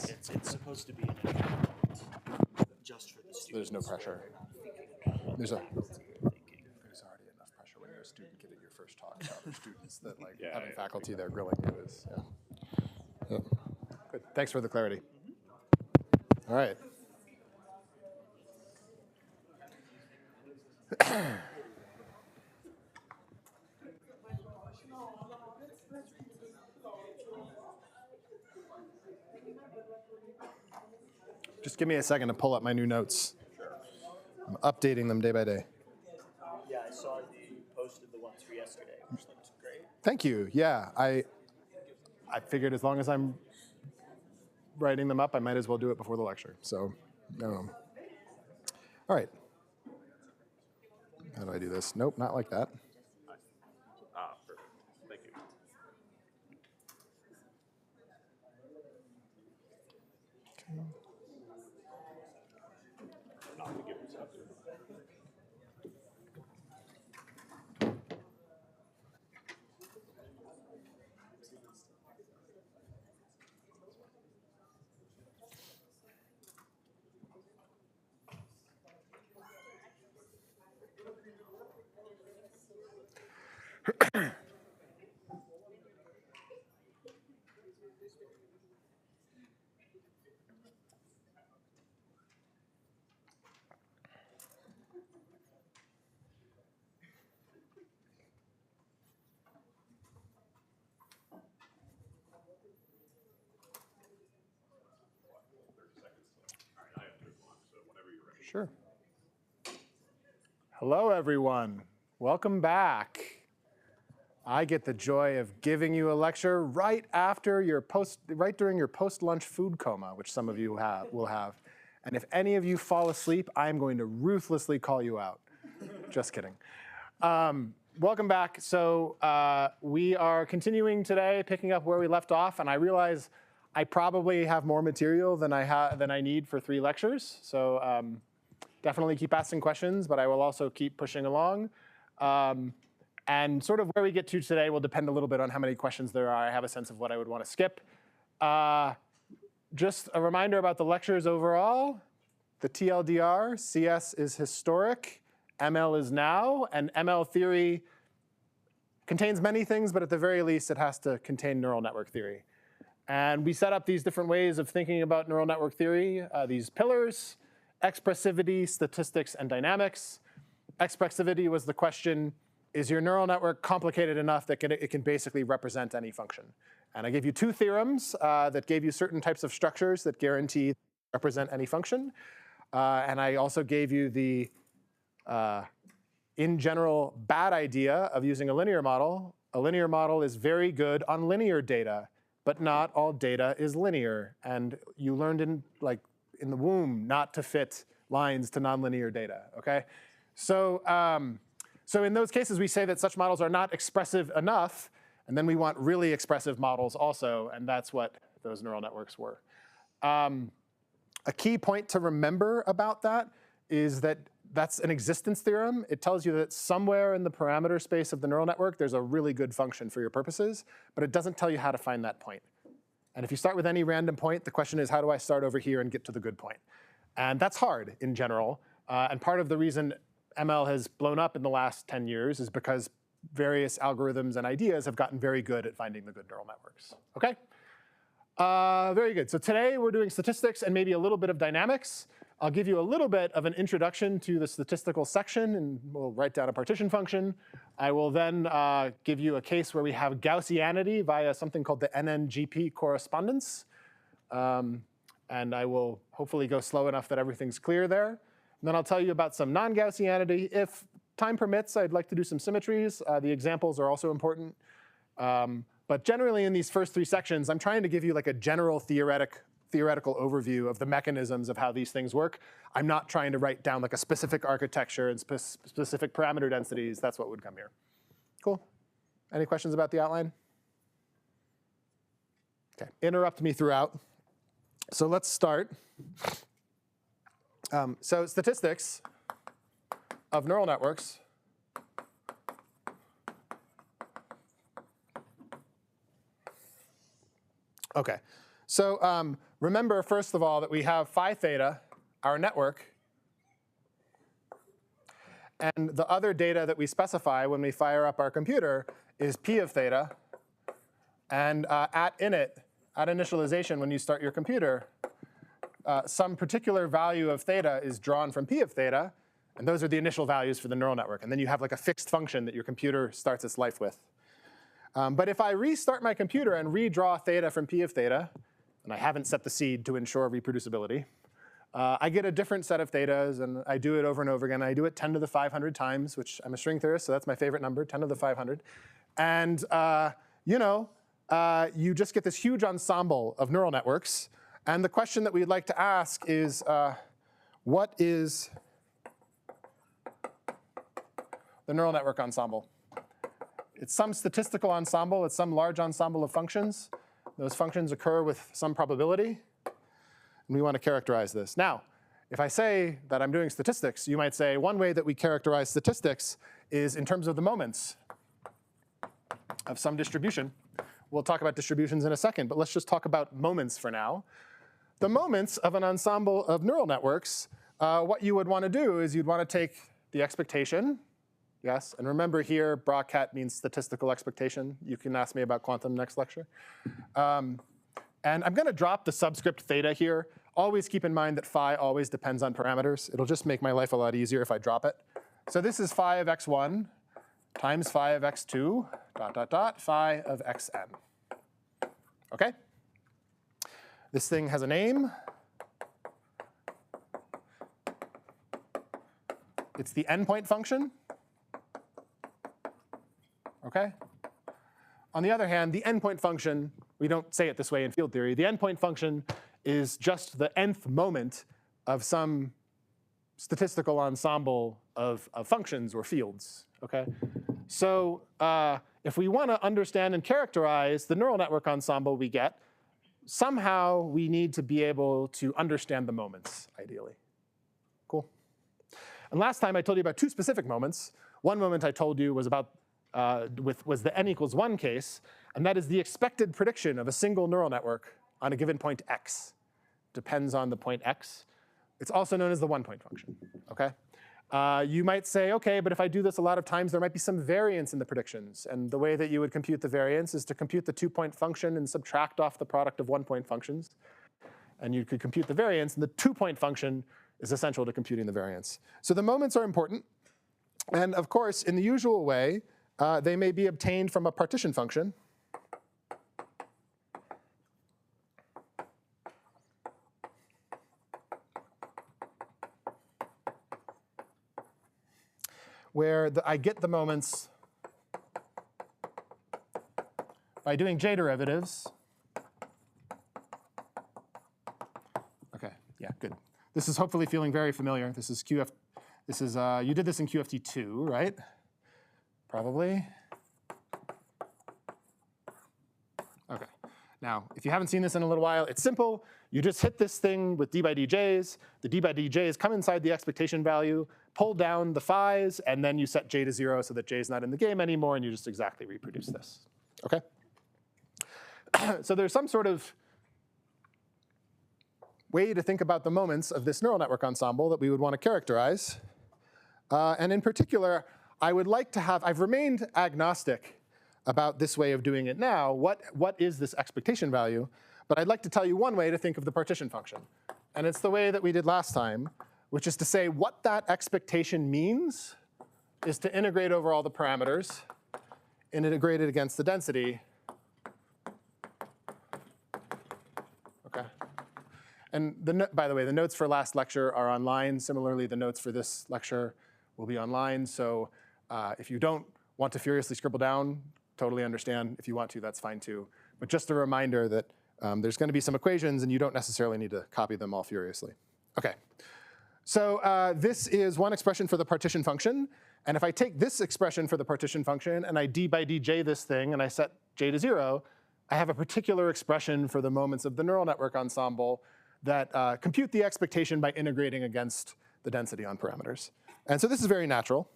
It's supposed to be an environment just for the students. There's no pressure. There's already enough pressure when you're a student giving your first talk to other students that having faculty there grilling you is, Good. Thanks for the clarity. All right. Just give me a second to pull up my new notes. I'm updating them day by day. Yeah, I saw you posted the ones for yesterday, which looks great. Thank you. Yeah, I figured as long as I'm writing them up, I might as well do it before the lecture. So, all right. How do I do this? Nope, not like that. Perfect. Thank you. Sure. Hello, everyone. Welcome back. I get the joy of giving you a lecture right during your post-lunch food coma, which some of you will have. And if any of you fall asleep, I'm going to ruthlessly call you out. Just kidding. Welcome back. So we are continuing today, picking up where we left off, and I realize I probably have more material than I need for 3 lectures. So definitely keep asking questions, but I will also keep pushing along. And sort of where we get to today will depend a little bit on how many questions there are. I have a sense of what I would want to skip. Just a reminder about the lectures overall. The TLDR, CS is historic, ML is now, and ML theory contains many things, but at the very least, it has to contain neural network theory. And we set up these different ways of thinking about neural network theory, these pillars: expressivity, statistics, and dynamics. Expressivity was the question, is your neural network complicated enough that it can basically represent any function? And I gave you 2 theorems that gave you certain types of structures that guarantee represent any function. And I also gave you the, in general, bad idea of using a linear model. A linear model is very good on linear data, but not all data is linear. And you learned in the womb not to fit lines to nonlinear data, okay? So, so in those cases, we say that such models are not expressive enough, and then we want really expressive models also, and that's what those neural networks were. A key point to remember about that is that that's an existence theorem. It tells you that somewhere in the parameter space of the neural network, there's a really good function for your purposes, but it doesn't tell you how to find that point. And if you start with any random point, the question is, how do I start over here and get to the good point? And that's hard in general. And part of the reason ML has blown up in the last 10 years is because various algorithms and ideas have gotten very good at finding the good neural networks. Okay? Very good. So today we're doing statistics and maybe a little bit of dynamics. I'll give you a little bit of an introduction to the statistical section, and we'll write down a partition function. I will then give you a case where we have Gaussianity via something called the NNGP correspondence. And I will hopefully go slow enough that everything's clear there. And then I'll tell you about some non-Gaussianity. If time permits, I'd like to do some symmetries. The examples are also important. But generally, in these first 3 sections, I'm trying to give you like a general theoretical overview of the mechanisms of how these things work. I'm not trying to write down like a specific architecture and specific parameter densities. That's what would come here. Cool. Any questions about the outline? OK, interrupt me throughout. So let's start. So statistics of neural networks OK, So remember, first of all, that we have phi theta, our network, and the other data that we specify when we fire up our computer is p of theta. And at init, at initialization, when you start your computer, some particular value of theta is drawn from p of theta. And those are the initial values for the neural network. And then you have like a fixed function that your computer starts its life with. But if I restart my computer and redraw theta from p of theta, and I haven't set the seed to ensure reproducibility, I get a different set of thetas, and I do it over and over again. I do it 10 to the 500 times, which I'm a string theorist, so that's my favorite number, 10 to the 500. And you just get this huge ensemble of neural networks. And the question that we'd like to ask is, what is the neural network ensemble? It's some statistical ensemble. It's some large ensemble of functions. Those functions occur with some probability. And we want to characterize this. Now, if I say that I'm doing statistics, you might say one way that we characterize statistics is in terms of the moments of some distribution. We'll talk about distributions in a second, but let's just talk about moments for now. The moments of an ensemble of neural networks, what you would want to do is you'd want to take the expectation. Yes, and remember here, bra-cat means statistical expectation. You can ask me about quantum next lecture. And I'm going to drop the subscript theta here. Always keep in mind that phi always depends on parameters. It'll just make my life a lot easier if I drop it. So this is phi of x1 times phi of x2, dot, dot, dot, phi of xn. OK? This thing has a name. It's the endpoint function. OK? On the other hand, the endpoint function, we don't say it this way in field theory. The endpoint function is just the nth moment of some statistical ensemble of functions or fields. OK? So if we want to understand and characterize the neural network ensemble we get, somehow we need to be able to understand the moments, ideally. Cool? And last time I told you about two specific moments. One moment I told you was about was the n equals 1 case, and that is the expected prediction of a single neural network on a given point x. Depends on the point x. It's also known as the one-point function. Okay? You might say, OK, but if I do this a lot of times, there might be some variance in the predictions. And the way that you would compute the variance is to compute the two-point function and subtract off the product of one-point functions. And you could compute the variance, and the two-point function is essential to computing the variance. So the moments are important. And of course, in the usual way, they may be obtained from a partition function. Where I get the moments by doing J derivatives. OK, yeah, good. This is hopefully feeling very familiar. This is QF. This is you did this in QFT2, right? Probably. OK. Now, if you haven't seen this in a little while, it's simple. You just hit this thing with d by dj's. The d by dj's come inside the expectation value, pull down the phi's, and then you set j to 0 so that j is not in the game anymore, and you just exactly reproduce this. OK? So there's some sort of way to think about the moments of this neural network ensemble that we would want to characterize. And in particular, I would like to have, I've remained agnostic about this way of doing it now. What is this expectation value? But I'd like to tell you one way to think of the partition function. And it's the way that we did last time, which is to say what that expectation means is to integrate over all the parameters and integrate it against the density. OK. And by the way, the notes for last lecture are online. Similarly, the notes for this lecture will be online. So if you don't want to furiously scribble down, totally understand. If you want to, that's fine too. But just a reminder that there's going to be some equations, and you don't necessarily need to copy them all furiously. OK. So this is one expression for the partition function. And if I take this expression for the partition function, and I d by dj this thing, and I set j to 0, I have a particular expression for the moments of the neural network ensemble that compute the expectation by integrating against the density on parameters. And so this is very natural.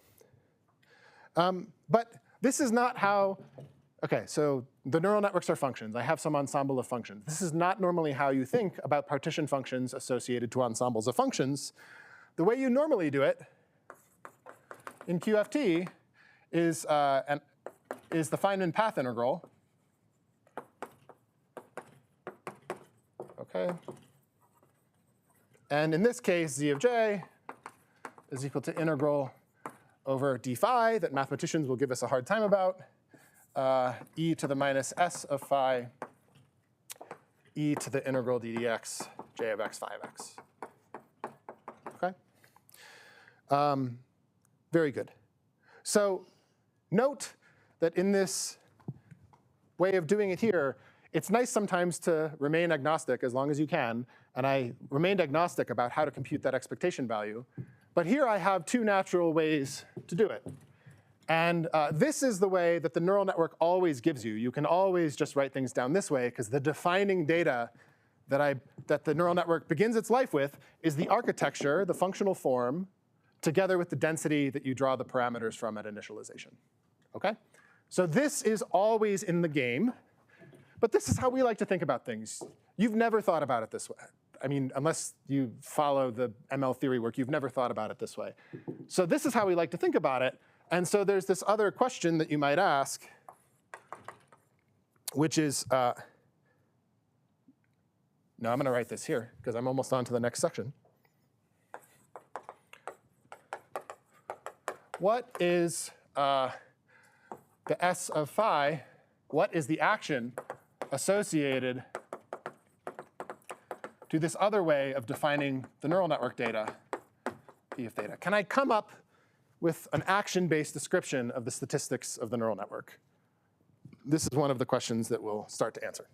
But this is not how Okay, so the neural networks are functions. I have some ensemble of functions. This is not normally how you think about partition functions associated to ensembles of functions. The way you normally do it in QFT is the Feynman path integral. Okay. And in this case, z of j is equal to integral over d phi that mathematicians will give us a hard time about. E to the minus s of phi, e to the integral d dx, j of x phi of x. Okay? Very good. So note that in this way of doing it here, it's nice sometimes to remain agnostic as long as you can. And I remained agnostic about how to compute that expectation value. But here I have two natural ways to do it. And this is the way that the neural network always gives you. You can always just write things down this way, because the defining data that the neural network begins its life with is the architecture, the functional form, together with the density that you draw the parameters from at initialization. Okay? So this is always in the game. But this is how we like to think about things. You've never thought about it this way. I mean, unless you follow the ML theory work, you've never thought about it this way. So this is how we like to think about it. And so there's this other question that you might ask, which is, no, I'm going to write this here, because I'm almost on to the next section. What is the S of phi? What is the action associated to this other way of defining the neural network data, P of theta? Can I come up with an action-based description of the statistics of the neural network? This is one of the questions that we'll start to answer.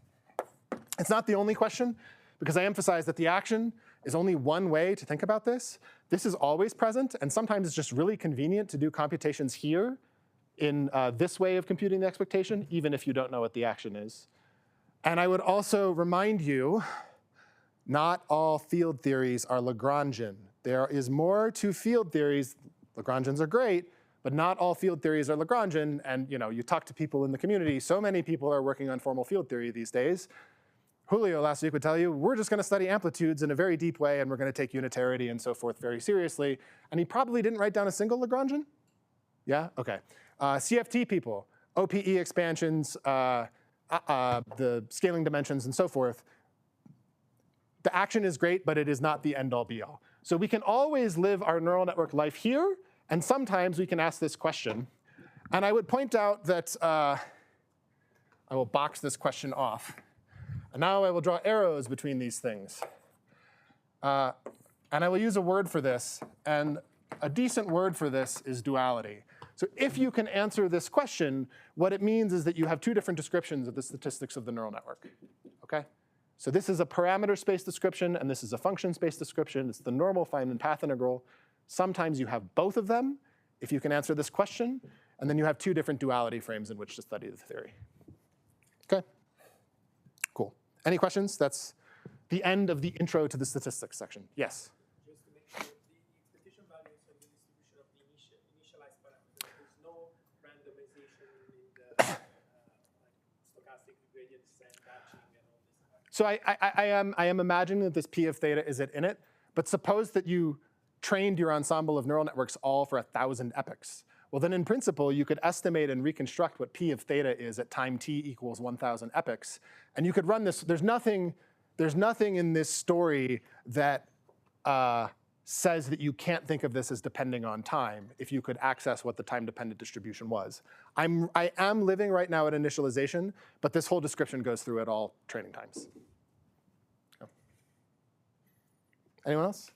It's not the only question, because I emphasize that the action is only one way to think about this. This is always present, and sometimes it's just really convenient to do computations here in this way of computing the expectation, even if you don't know what the action is. And I would also remind you, not all field theories are Lagrangian. There is more to field theories. Lagrangians are great, but not all field theories are Lagrangian. And you talk to people in the community, so many people are working on formal field theory these days. Julio last week would tell you, we're just going to study amplitudes in a very deep way, and we're going to take unitarity and so forth very seriously. And he probably didn't write down a single Lagrangian? Yeah? OK. CFT people, OPE expansions, the scaling dimensions, and so forth. The action is great, but it is not the end-all, be-all. So we can always live our neural network life here, and sometimes we can ask this question. And I would point out that I will box this question off. And now I will draw arrows between these things. And I will use a word for this. And a decent word for this is duality. So if you can answer this question, what it means is that you have two different descriptions of the statistics of the neural network. Okay? So this is a parameter space description, and this is a function space description. It's the normal Feynman path integral. Sometimes you have both of them, if you can answer this question. And then you have two different duality frames in which to study the theory. OK? Cool. Any questions? That's the end of the intro to the statistics section. Yes? Just to make sure, the expectation value is from the distribution of the initialized parameters. There's no randomization in the stochastic gradient descent batching and all this. So I am imagining that this P of theta is in it. But suppose that you trained your ensemble of neural networks all for 1,000 epochs. Well, then in principle, you could estimate and reconstruct what P of theta is at time t equals 1,000 epochs. And you could run this. There's nothing in this story that says that you can't think of this as depending on time if you could access what the time-dependent distribution was. I am living right now at initialization, but this whole description goes through at all training times. Oh. Anyone else?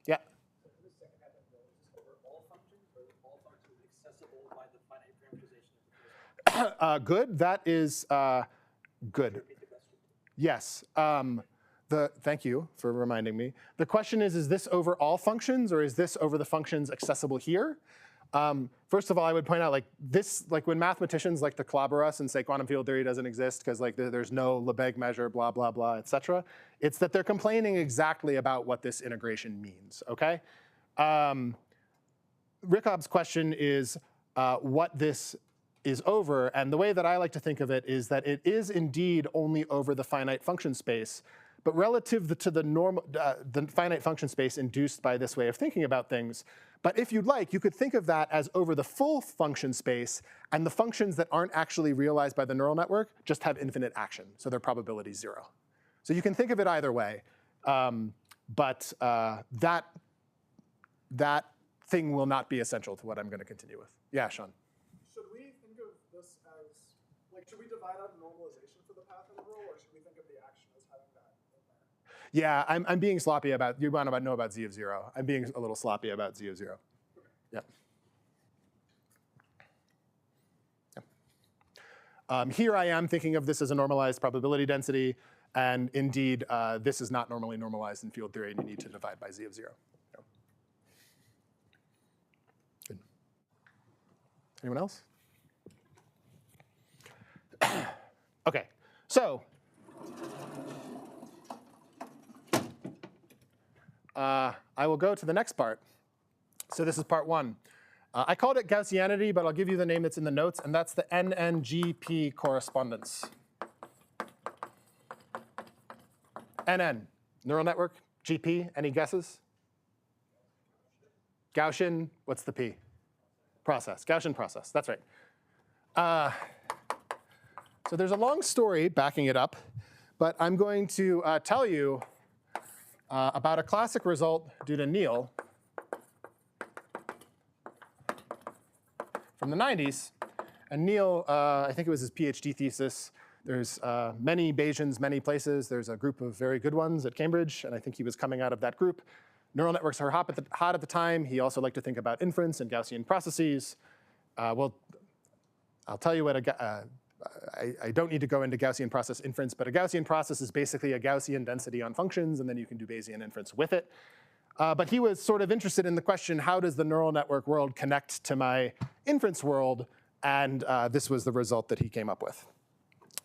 Yeah? So for the second half of the is this over all functions, or are all functions accessible by the finite parameterization of the Good. That is good. Yes. Thank you for reminding me. The question is this over all functions, or is this over the functions accessible here? First of all, I would point out when mathematicians like to clobber us and say quantum field theory doesn't exist because there's no Lebesgue measure, blah, blah, blah, et cetera, it's that they're complaining exactly about what this integration means, OK? Rickob's question is what this is over. And the way that I like to think of it is that it is indeed only over the finite function space, but relative to the finite function space induced by this way of thinking about things. But if you'd like, you could think of that as over the full function space, and the functions that aren't actually realized by the neural network just have infinite action, so their probability is 0. So you can think of it either way, but that thing will not be essential to what I'm going to continue with. Yeah, Sean. Should we think of this as, like, should we divide out normalization for the path interval, or should we think of the action as having that in there? Yeah, I'm being sloppy about, you want to know about z of 0. I'm being a little sloppy about z of 0. Okay. Yep. Here I am thinking of this as a normalized probability density. And indeed, this is not normally normalized in field theory, and you need to divide by z of 0. So. Good. Anyone else? OK, so I will go to the next part. So this is part 1. I called it Gaussianity, but I'll give you the name that's in the notes, and that's the NN-GP correspondence. NN, neural network, GP, any guesses? Gaussian, what's the P? Process, Gaussian process, that's right. So there's a long story backing it up, but I'm going to tell you about a classic result due to Neil from the 90s. And Neil, I think it was his PhD thesis. There's many Bayesians, many places. There's a group of very good ones at Cambridge, and I think he was coming out of that group. Neural networks are hot at the time. He also liked to think about inference and Gaussian processes. Well, I'll tell you what I don't need to go into Gaussian process inference, but a Gaussian process is basically a Gaussian density on functions, and then you can do Bayesian inference with it. But he was sort of interested in the question, how does the neural network world connect to my inference world? And this was the result that he came up with.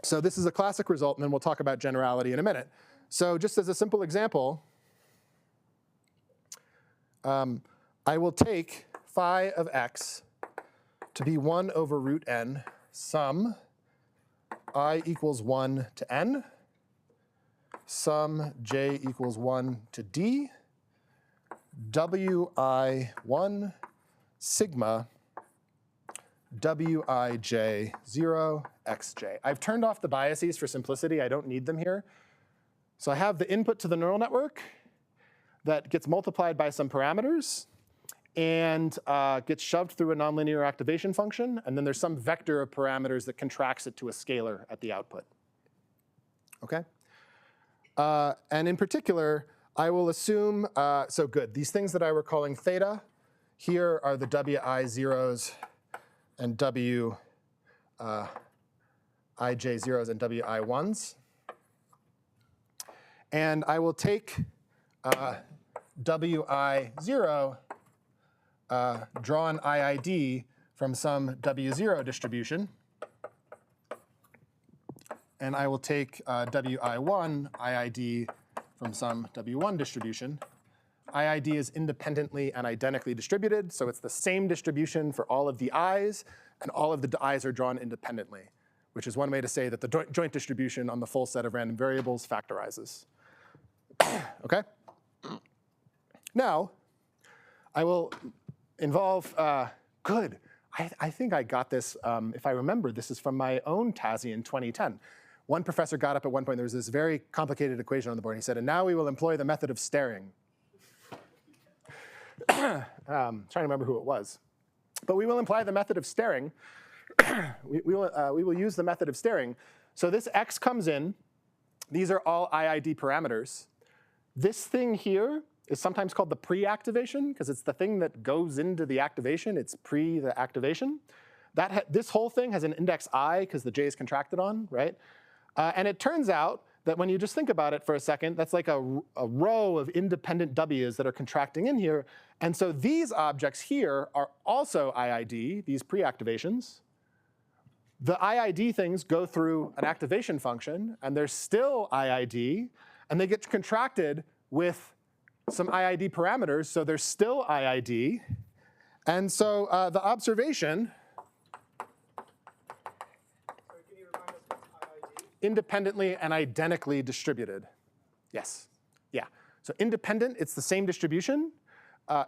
So this is a classic result, and then we'll talk about generality in a minute. So just as a simple example, I will take phi of x to be 1 over root n sum I equals 1 to n, sum j equals 1 to d, wi1 sigma wij 0 xj. I've turned off the biases for simplicity. I don't need them here. So I have the input to the neural network that gets multiplied by some parameters and gets shoved through a nonlinear activation function. And then there's some vector of parameters that contracts it to a scalar at the output. OK? And in particular, I will assume, so good, these things that I were calling theta, here are the wi zeros and wij zeros and wi ones. And I will take wi 0 drawn IID from some W0 distribution. And I will take wi1 IID from some W1 distribution. IID is independently and identically distributed, so it's the same distribution for all of the i's, and all of the i's are drawn independently, which is one way to say that the joint distribution on the full set of random variables factorizes. OK? Now, I will involve, good. I think I got this, if I remember, this is from my own TASI in 2010. One professor got up at one point, there was this very complicated equation on the board. He said, and now we will employ the method of staring. Trying to remember who it was. But we will imply the method of staring. we will use the method of staring. So this x comes in. These are all IID parameters. This thing here is sometimes called the pre-activation, because it's the thing that goes into the activation. It's pre the activation. This whole thing has an index I, because the j is contracted on, right? And it turns out that when you just think about it for a second, that's like a row of independent w's that are contracting in here. And so these objects here are also IID, these pre-activations. The IID things go through an activation function, and they're still IID. And they get contracted with some IID parameters, so they're still IID. And so the observation independently and identically distributed. Yes, yeah. So independent, it's the same distribution.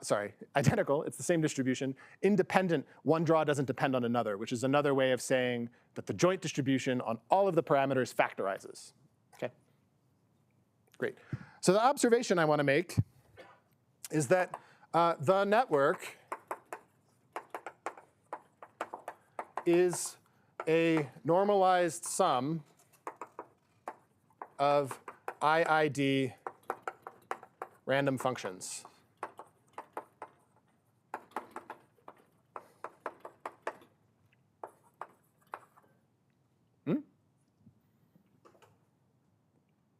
Sorry, identical, it's the same distribution. Independent, one draw doesn't depend on another, which is another way of saying that the joint distribution on all of the parameters factorizes. Okay, great. So the observation I want to make is that the network is a normalized sum of IID random functions.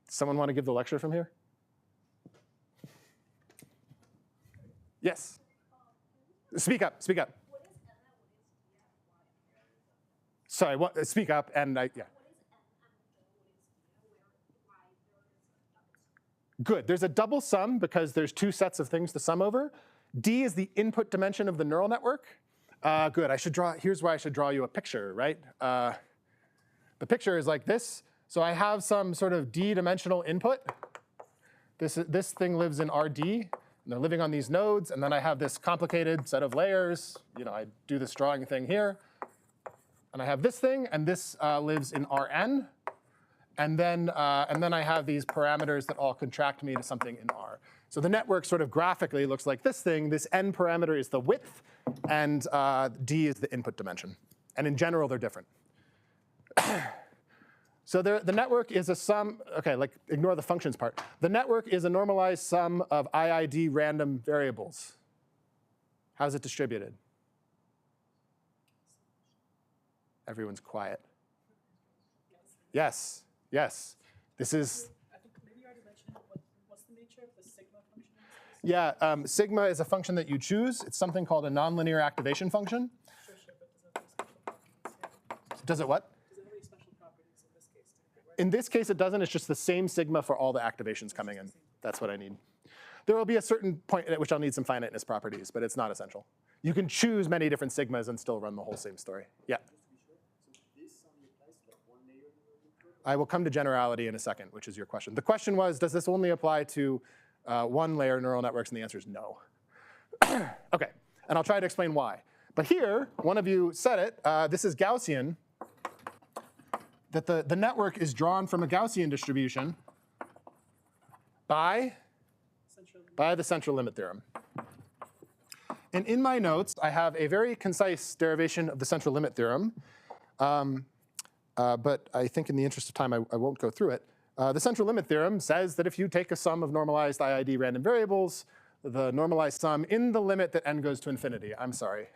Someone want to give the lecture from here? Yes. Speak up, speak up. Sorry, what, speak up and yeah. Good, there's a double sum because there's two sets of things to sum over. D is the input dimension of the neural network. Good, here's where I should draw you a picture, right? The picture is like this. So I have some sort of D-dimensional input. This thing lives in RD, and they're living on these nodes, and then I have this complicated set of layers. You know, I do this drawing thing here. And I have this thing, and this lives in Rn. And then I have these parameters that all contract me to something in R. So the network sort of graphically looks like this thing. This n parameter is the width, and D is the input dimension. And in general, they're different. So the network is a sum, okay, like ignore the functions part. The network is a normalized sum of IID random variables. How's it distributed? Everyone's quiet. Yes, yes. This is. I think maybe you already mentioned what's the nature of the sigma function in this case? Yeah, sigma is a function that you choose. It's something called a nonlinear activation function. Sure, but Does it what? does it have any special properties in this case? Right? In this case, it doesn't. It's just the same sigma for all the activations coming in. That's what I need. There will be a certain point at which I'll need some finiteness properties, but it's not essential. You can choose many different sigmas and still run the whole same story. Yeah. I will come to generality in a second, which is your question. The question was, does this only apply to one-layer neural networks? And the answer is no. OK, and I'll try to explain why. But here, one of you said it. This is Gaussian, that the network is drawn from a Gaussian distribution by the central limit theorem. And in my notes, I have a very concise derivation of the central limit theorem. But I think in the interest of time, I won't go through it. The central limit theorem says that if you take a sum of normalized IID random variables, the normalized sum in the limit that n goes to infinity, I'm sorry,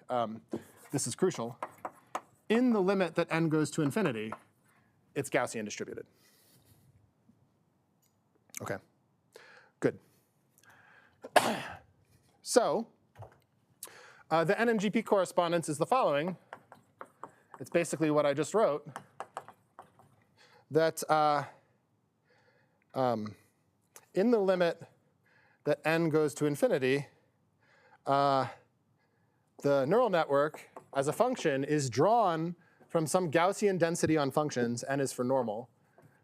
this is crucial. In the limit that n goes to infinity, it's Gaussian distributed. OK, good. So the NNGP correspondence is the following. It's basically what I just wrote. That in the limit that n goes to infinity, the neural network as a function is drawn from some Gaussian density on functions, n is for normal,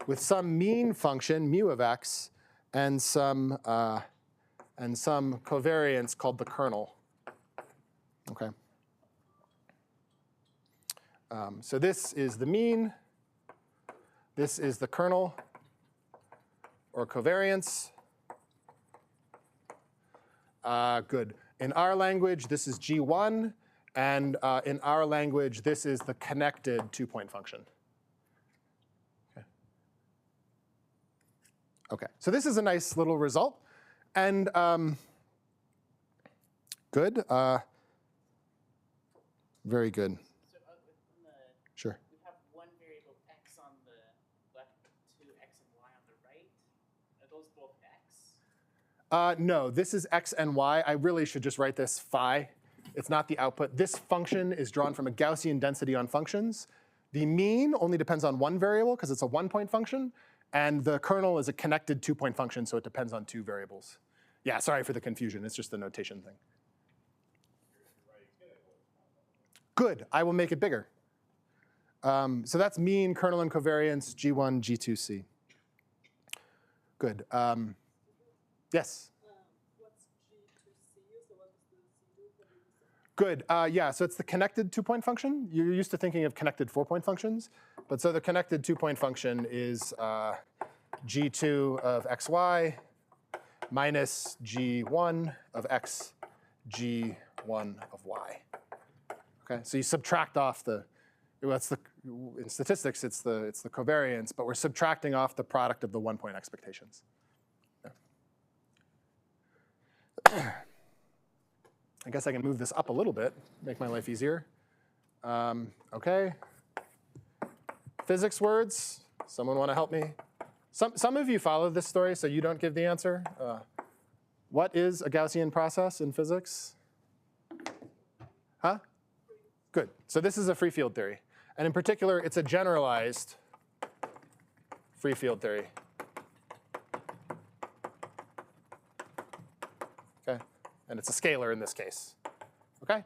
with some mean function, mu of x, and some covariance called the kernel. OK. So this is the mean. This is the kernel, or covariance. Good. In our language, this is G1. And in our language, this is the connected two-point function. OK, so this is a nice little result. And good. Very good. So Sure. we have one variable x on the left, two x and y on the right. Are those both x? No, this is x and y. I really should just write this phi. It's not the output. This function is drawn from a Gaussian density on functions. The mean only depends on one variable because it's a one-point function. And the kernel is a connected two-point function, so it depends on two variables. Yeah, sorry for the confusion. It's just a notation thing. Good. I will make it bigger. So that's mean, kernel, and covariance, G1, G2C. Good. Yes? What's G2C? So what does the C do? What did you say? Good. Yeah, so it's the connected two-point function. You're used to thinking of connected four-point functions. But so the connected two-point function is G2 of xy minus G1 of x, G1 of y. Okay, so you subtract off the, in statistics, it's the covariance, but we're subtracting off the product of the one-point expectations. Yeah. I guess I can move this up a little bit, make my life easier. Okay. Physics words, someone want to help me? Some of you follow this story, so you don't give the answer. What is a Gaussian process in physics? Huh? Good. So this is a free field theory. And in particular, it's a generalized free field theory. Okay. And it's a scalar in this case. Okay?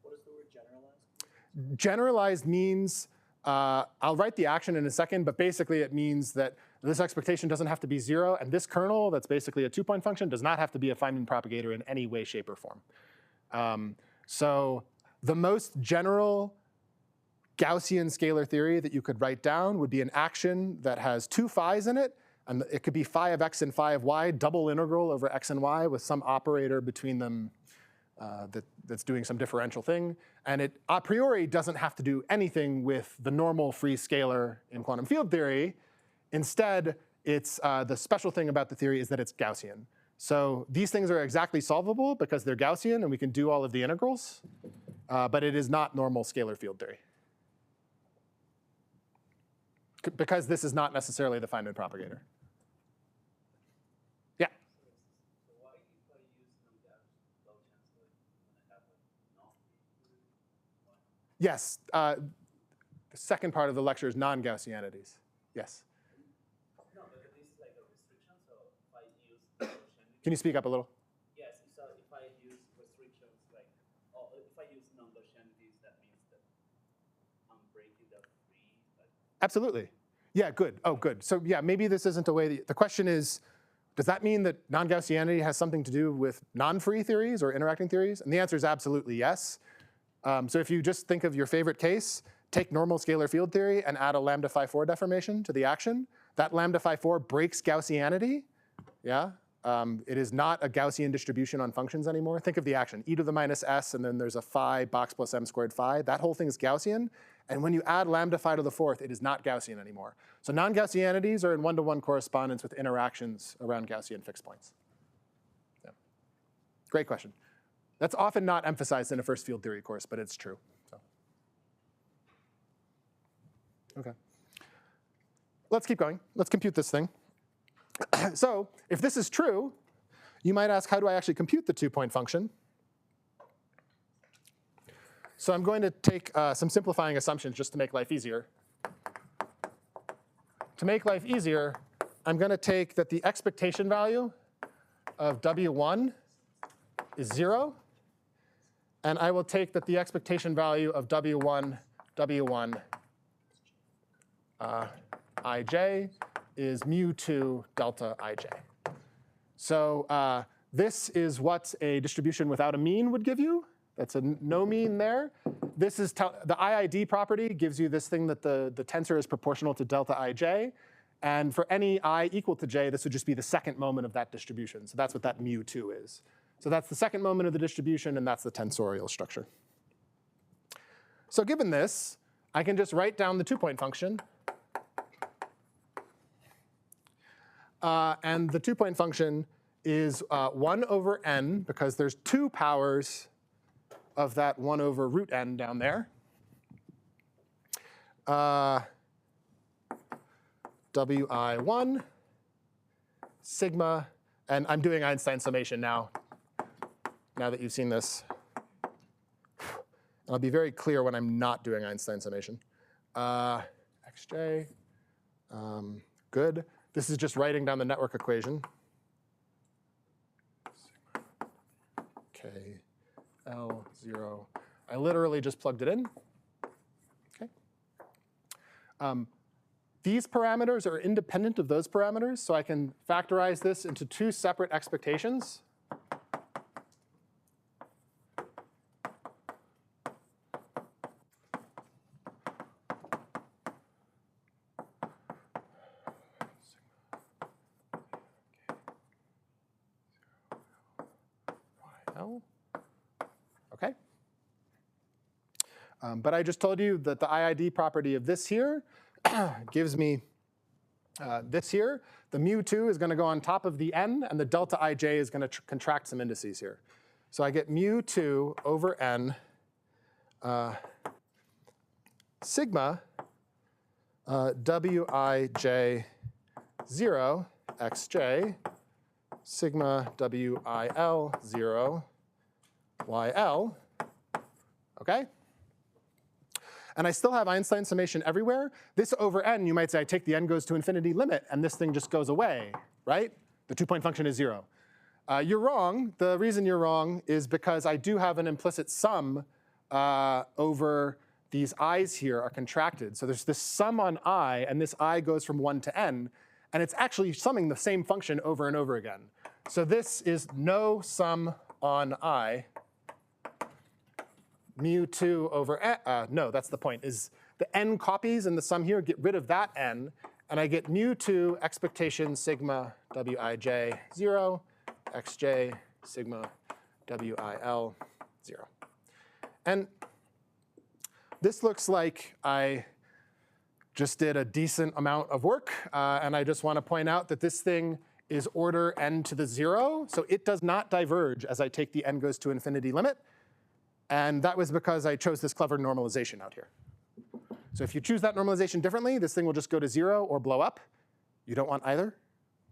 What is the word generalized? Generalized means, I'll write the action in a second, but basically it means that this expectation doesn't have to be 0, and this kernel that's basically a two-point function does not have to be a Feynman propagator in any way, shape, or form. So the most general Gaussian scalar theory that you could write down would be an action that has two phis in it, and it could be phi of x and phi of y, double integral over x and y with some operator between them that's doing some differential thing. And it a priori doesn't have to do anything with the normal free scalar in quantum field theory. Instead, it's the special thing about the theory is that it's Gaussian. So these things are exactly solvable because they're Gaussian and we can do all of the integrals. But it is not normal scalar field theory. Because this is not necessarily the Feynman propagator. Yeah? So why if I use non-Gaussian when I have a non-free? Yes. The second part of the lecture is non-Gaussianities. Yes. No, but this is like a restriction. So if I use Gaussianity. Can you speak up a little? Yes. So if I use restrictions like, oh, if I use non-Gaussianities, that means that I'm breaking the free. Absolutely. Yeah, good. Oh, good. So yeah, maybe this isn't a way that the question is, does that mean that non-Gaussianity has something to do with non-free theories or interacting theories? And the answer is absolutely yes. So if you just think of your favorite case, take normal scalar field theory and add a lambda phi 4 deformation to the action. That lambda phi 4 breaks Gaussianity. Yeah. It is not a Gaussian distribution on functions anymore. Think of the action, e to the minus s, and then there's a phi box plus m squared phi. That whole thing is Gaussian. And when you add lambda phi to the fourth, it is not Gaussian anymore. So non-Gaussianities are in one-to-one correspondence with interactions around Gaussian fixed points. Yeah. Great question. That's often not emphasized in a first field theory course, but it's true. So. OK. Let's keep going. Let's compute this thing. So if this is true, you might ask, how do I actually compute the two-point function? So I'm going to take some simplifying assumptions just to make life easier. To make life easier, I'm going to take that the expectation value of W1 is 0. And I will take that the expectation value of W1 ij is mu2 delta ij. So this is what a distribution without a mean would give you. That's a no mean there. This is the IID property gives you this thing that the tensor is proportional to delta ij. And for any I equal to j, this would just be the second moment of that distribution. So that's what that mu2 is. So that's the second moment of the distribution, and that's the tensorial structure. So given this, I can just write down the two-point function. And the two-point function is 1 over n, because there's 2 powers of that 1 over root n down there. Wi1 sigma, and I'm doing Einstein summation now that you've seen this. And I'll be very clear when I'm not doing Einstein summation. Xj, good. This is just writing down the network equation. K, L, 0. I literally just plugged it in. These parameters are independent of those parameters, so I can factorize this into two separate expectations. Okay. But I just told you that the IID property of this here gives me this here. The mu2 is going to go on top of the n, and the delta ij is going to contract some indices here. So I get mu2 over n sigma wij 0 xj sigma wil 0 yl. Okay? And I still have Einstein summation everywhere. This over n, you might say, I take the n goes to infinity limit, and this thing just goes away, right? The 2-point function is 0. You're wrong. The reason you're wrong is because I do have an implicit sum over these i's here are contracted. So there's this sum on I, and this I goes from 1 to n. And it's actually summing the same function over and over again. So this is no sum on I. Mu2 over n, no, that's the point, is the n copies in the sum here, get rid of that n, and I get mu2 expectation sigma wij 0, xj sigma wil 0. And this looks like I just did a decent amount of work, and I just want to point out that this thing is order n to the 0, so it does not diverge as I take the n goes to infinity limit. And that was because I chose this clever normalization out here. So if you choose that normalization differently, this thing will just go to 0 or blow up. You don't want either?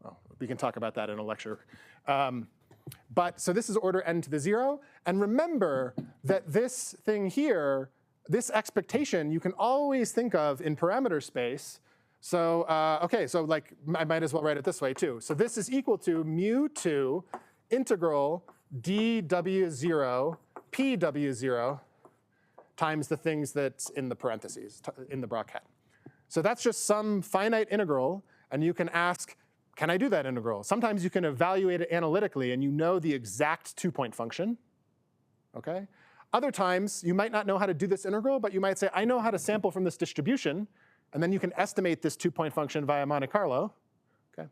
Well, we can talk about that in a lecture. So this is order n to the 0. And remember that this thing here, this expectation, you can always think of in parameter space. So OK, so like I might as well write it this way too. So this is equal to mu2 integral dw0 pw0 times the things that's in the parentheses, in the bracket. So that's just some finite integral, and you can ask, can I do that integral? Sometimes you can evaluate it analytically, and you know the exact 2-point function. Okay? Other times, you might not know how to do this integral, but you might say, I know how to sample from this distribution, and then you can estimate this 2-point function via Monte Carlo. Okay?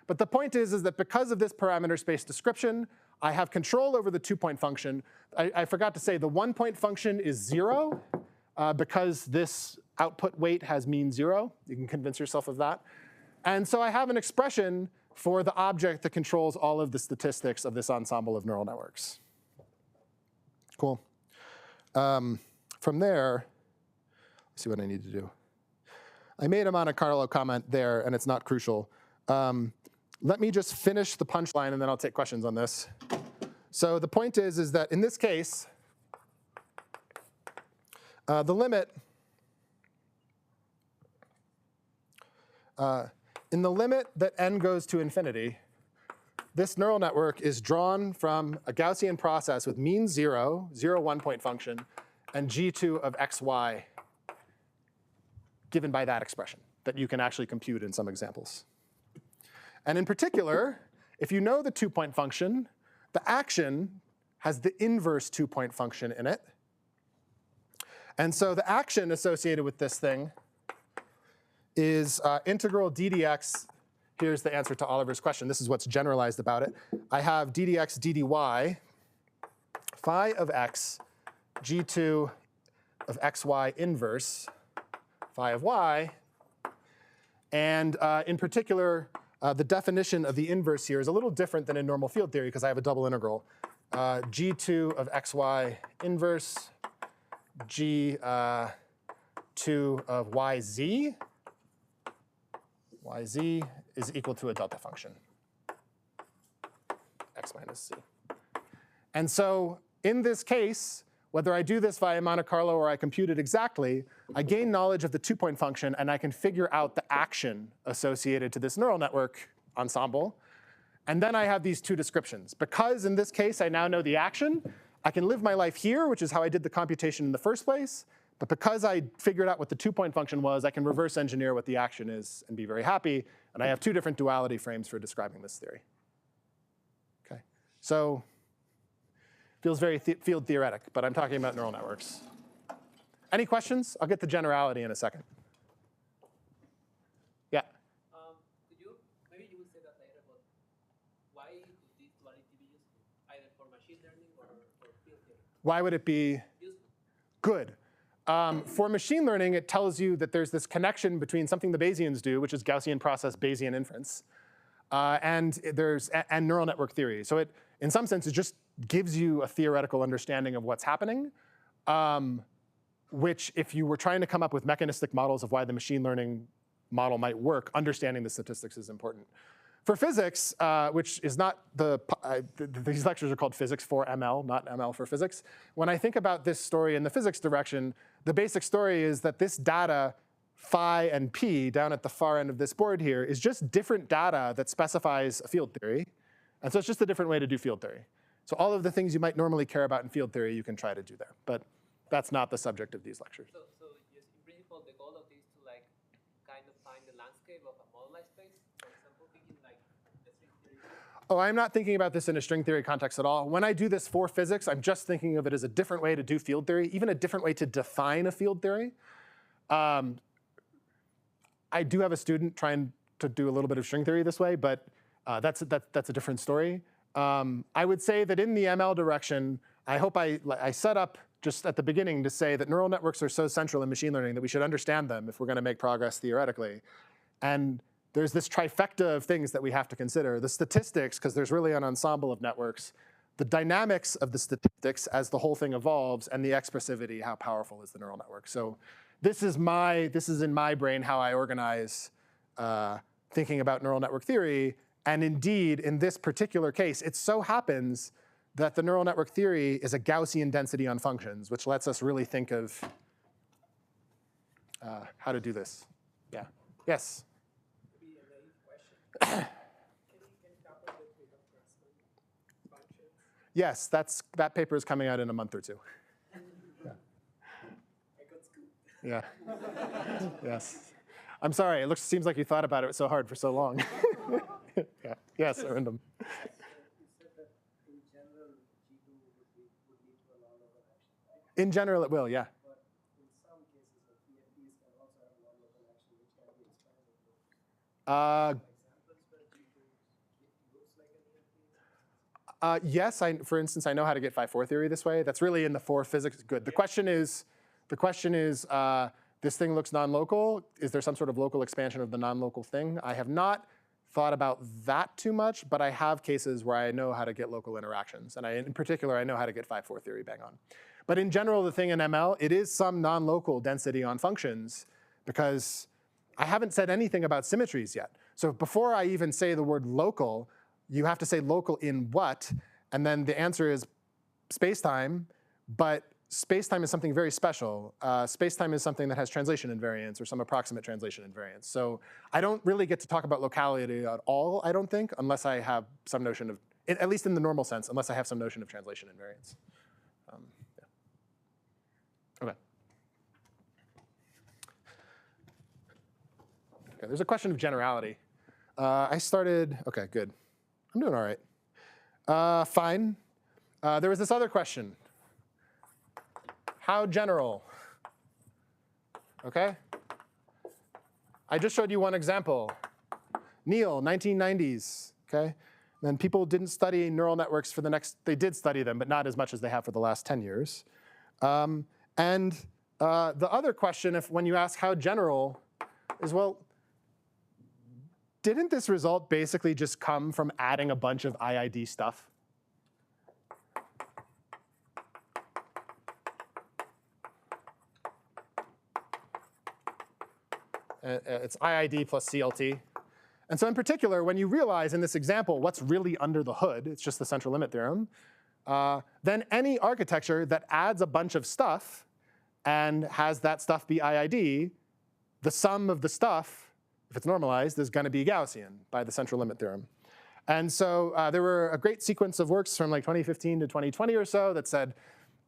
But the point is that because of this parameter space description, I have control over the 2-point function. I forgot to say the 1-point function is 0 because this output weight has mean 0. You can convince yourself of that. And so I have an expression for the object that controls all of the statistics of this ensemble of neural networks. Cool. From there, let's see what I need to do. I made a Monte Carlo comment there, and it's not crucial. Let me just finish the punchline, and then I'll take questions on this. So the point is that in this case, the limit, in the limit that n goes to infinity, this neural network is drawn from a Gaussian process with mean 0, 1-point function, and g2 of xy given by that expression that you can actually compute in some examples. And in particular, if you know the 2-point function, the action has the inverse 2-point function in it. And so the action associated with this thing is integral ddx. Here's the answer to Oliver's question. This is what's generalized about it. I have ddx ddy, phi of x, g2 of xy inverse, phi of y. And in particular, the definition of the inverse here is a little different than in normal field theory because I have a double integral. G2 of xy inverse, G2 of yz. Yz is equal to a delta function, x minus c. And so in this case, whether I do this via Monte Carlo or I compute it exactly, I gain knowledge of the 2-point function, and I can figure out the action associated to this neural network ensemble. And then I have these two descriptions. Because in this case I now know the action, I can live my life here, which is how I did the computation in the first place. But because I figured out what the 2-point function was, I can reverse engineer what the action is and be very happy. And I have 2 different duality frames for describing this theory. Okay, so feels very field theoretic, but I'm talking about neural networks. Any questions? I'll get to generality in a second. Yeah. Could you, maybe you will say that later, but why would this duality be useful, either for machine learning or for field theory? Why would it be Useful. good? For machine learning, it tells you that there's this connection between something the Bayesians do, which is Gaussian process Bayesian inference, and neural network theory. So it, in some sense, it just gives you a theoretical understanding of what's happening, which if you were trying to come up with mechanistic models of why the machine learning model might work, understanding the statistics is important. For physics, which is not these lectures are called Physics4ML, not ML for physics. When I think about this story in the physics direction, the basic story is that this data, phi and p, down at the far end of this board here, is just different data that specifies a field theory. And so it's just a different way to do field theory. So all of the things you might normally care about in field theory, you can try to do there. But that's not the subject of these lectures. So yes, in principle, the goal of this is to like kind of find the landscape of a modelized space. For example, thinking like the string theory. Oh, I'm not thinking about this in a string theory context at all. When I do this for physics, I'm just thinking of it as a different way to do field theory, even a different way to define a field theory. I do have a student trying to do a little bit of string theory this way, but that's a different story. I would say that in the ML direction, I hope I set up just at the beginning to say that neural networks are so central in machine learning that we should understand them if we're going to make progress theoretically. And there's this trifecta of things that we have to consider. The statistics, because there's really an ensemble of networks, the dynamics of the statistics as the whole thing evolves, and the expressivity, how powerful is the neural network. So this is in my brain how I organize thinking about neural network theory. And indeed, in this particular case, it so happens that the neural network theory is a Gaussian density on functions, which lets us really think of how to do this. Yeah. Yes? Maybe a naive question. Can you couple it with a function? Yes, that paper is coming out in a month or 2. Yeah. I got scooped. Yeah. Yes. I'm sorry. It seems like you thought about it so hard for so long. Yeah. Yes, Arindam. You said that in general, G2 would lead to a non-local action, right? In general, it will, yeah. But in some cases, the PFDs can also have non-local action, which can be expanded. Examples where G2 looks like an EFD? Yes, for instance, I know how to get phi-4 theory this way. That's really in the for physics. Good. The question is, this thing looks non-local. Is there some sort of local expansion of the non-local thing? I have not thought about that too much, but I have cases where I know how to get local interactions. And in particular, I know how to get phi-4 theory bang on. But in general, the thing in ML, it is some non-local density on functions, because I haven't said anything about symmetries yet. So before I even say the word local, you have to say local in what? And then the answer is space-time, but space-time is something very special. Space-time is something that has translation invariance or some approximate translation invariance. So I don't really get to talk about locality at all, I don't think, unless I have some notion of, at least in the normal sense, unless I have some notion of translation invariance. Yeah. Okay. Okay, there's a question of generality. OK, good. I'm doing all right. Fine. There was this other question. How general? OK? I just showed you one example. Neil, 1990s. OK? Then people didn't study neural networks for the next, they did study them, but not as much as they have for the last 10 years. The other question, when you ask how general, is, well, didn't this result basically just come from adding a bunch of IID stuff? It's IID plus CLT. And so in particular, when you realize in this example what's really under the hood, it's just the central limit theorem, then any architecture that adds a bunch of stuff and has that stuff be IID, the sum of the stuff, if it's normalized, is going to be Gaussian by the central limit theorem. And so there were a great sequence of works from like 2015 to 2020 or so that said,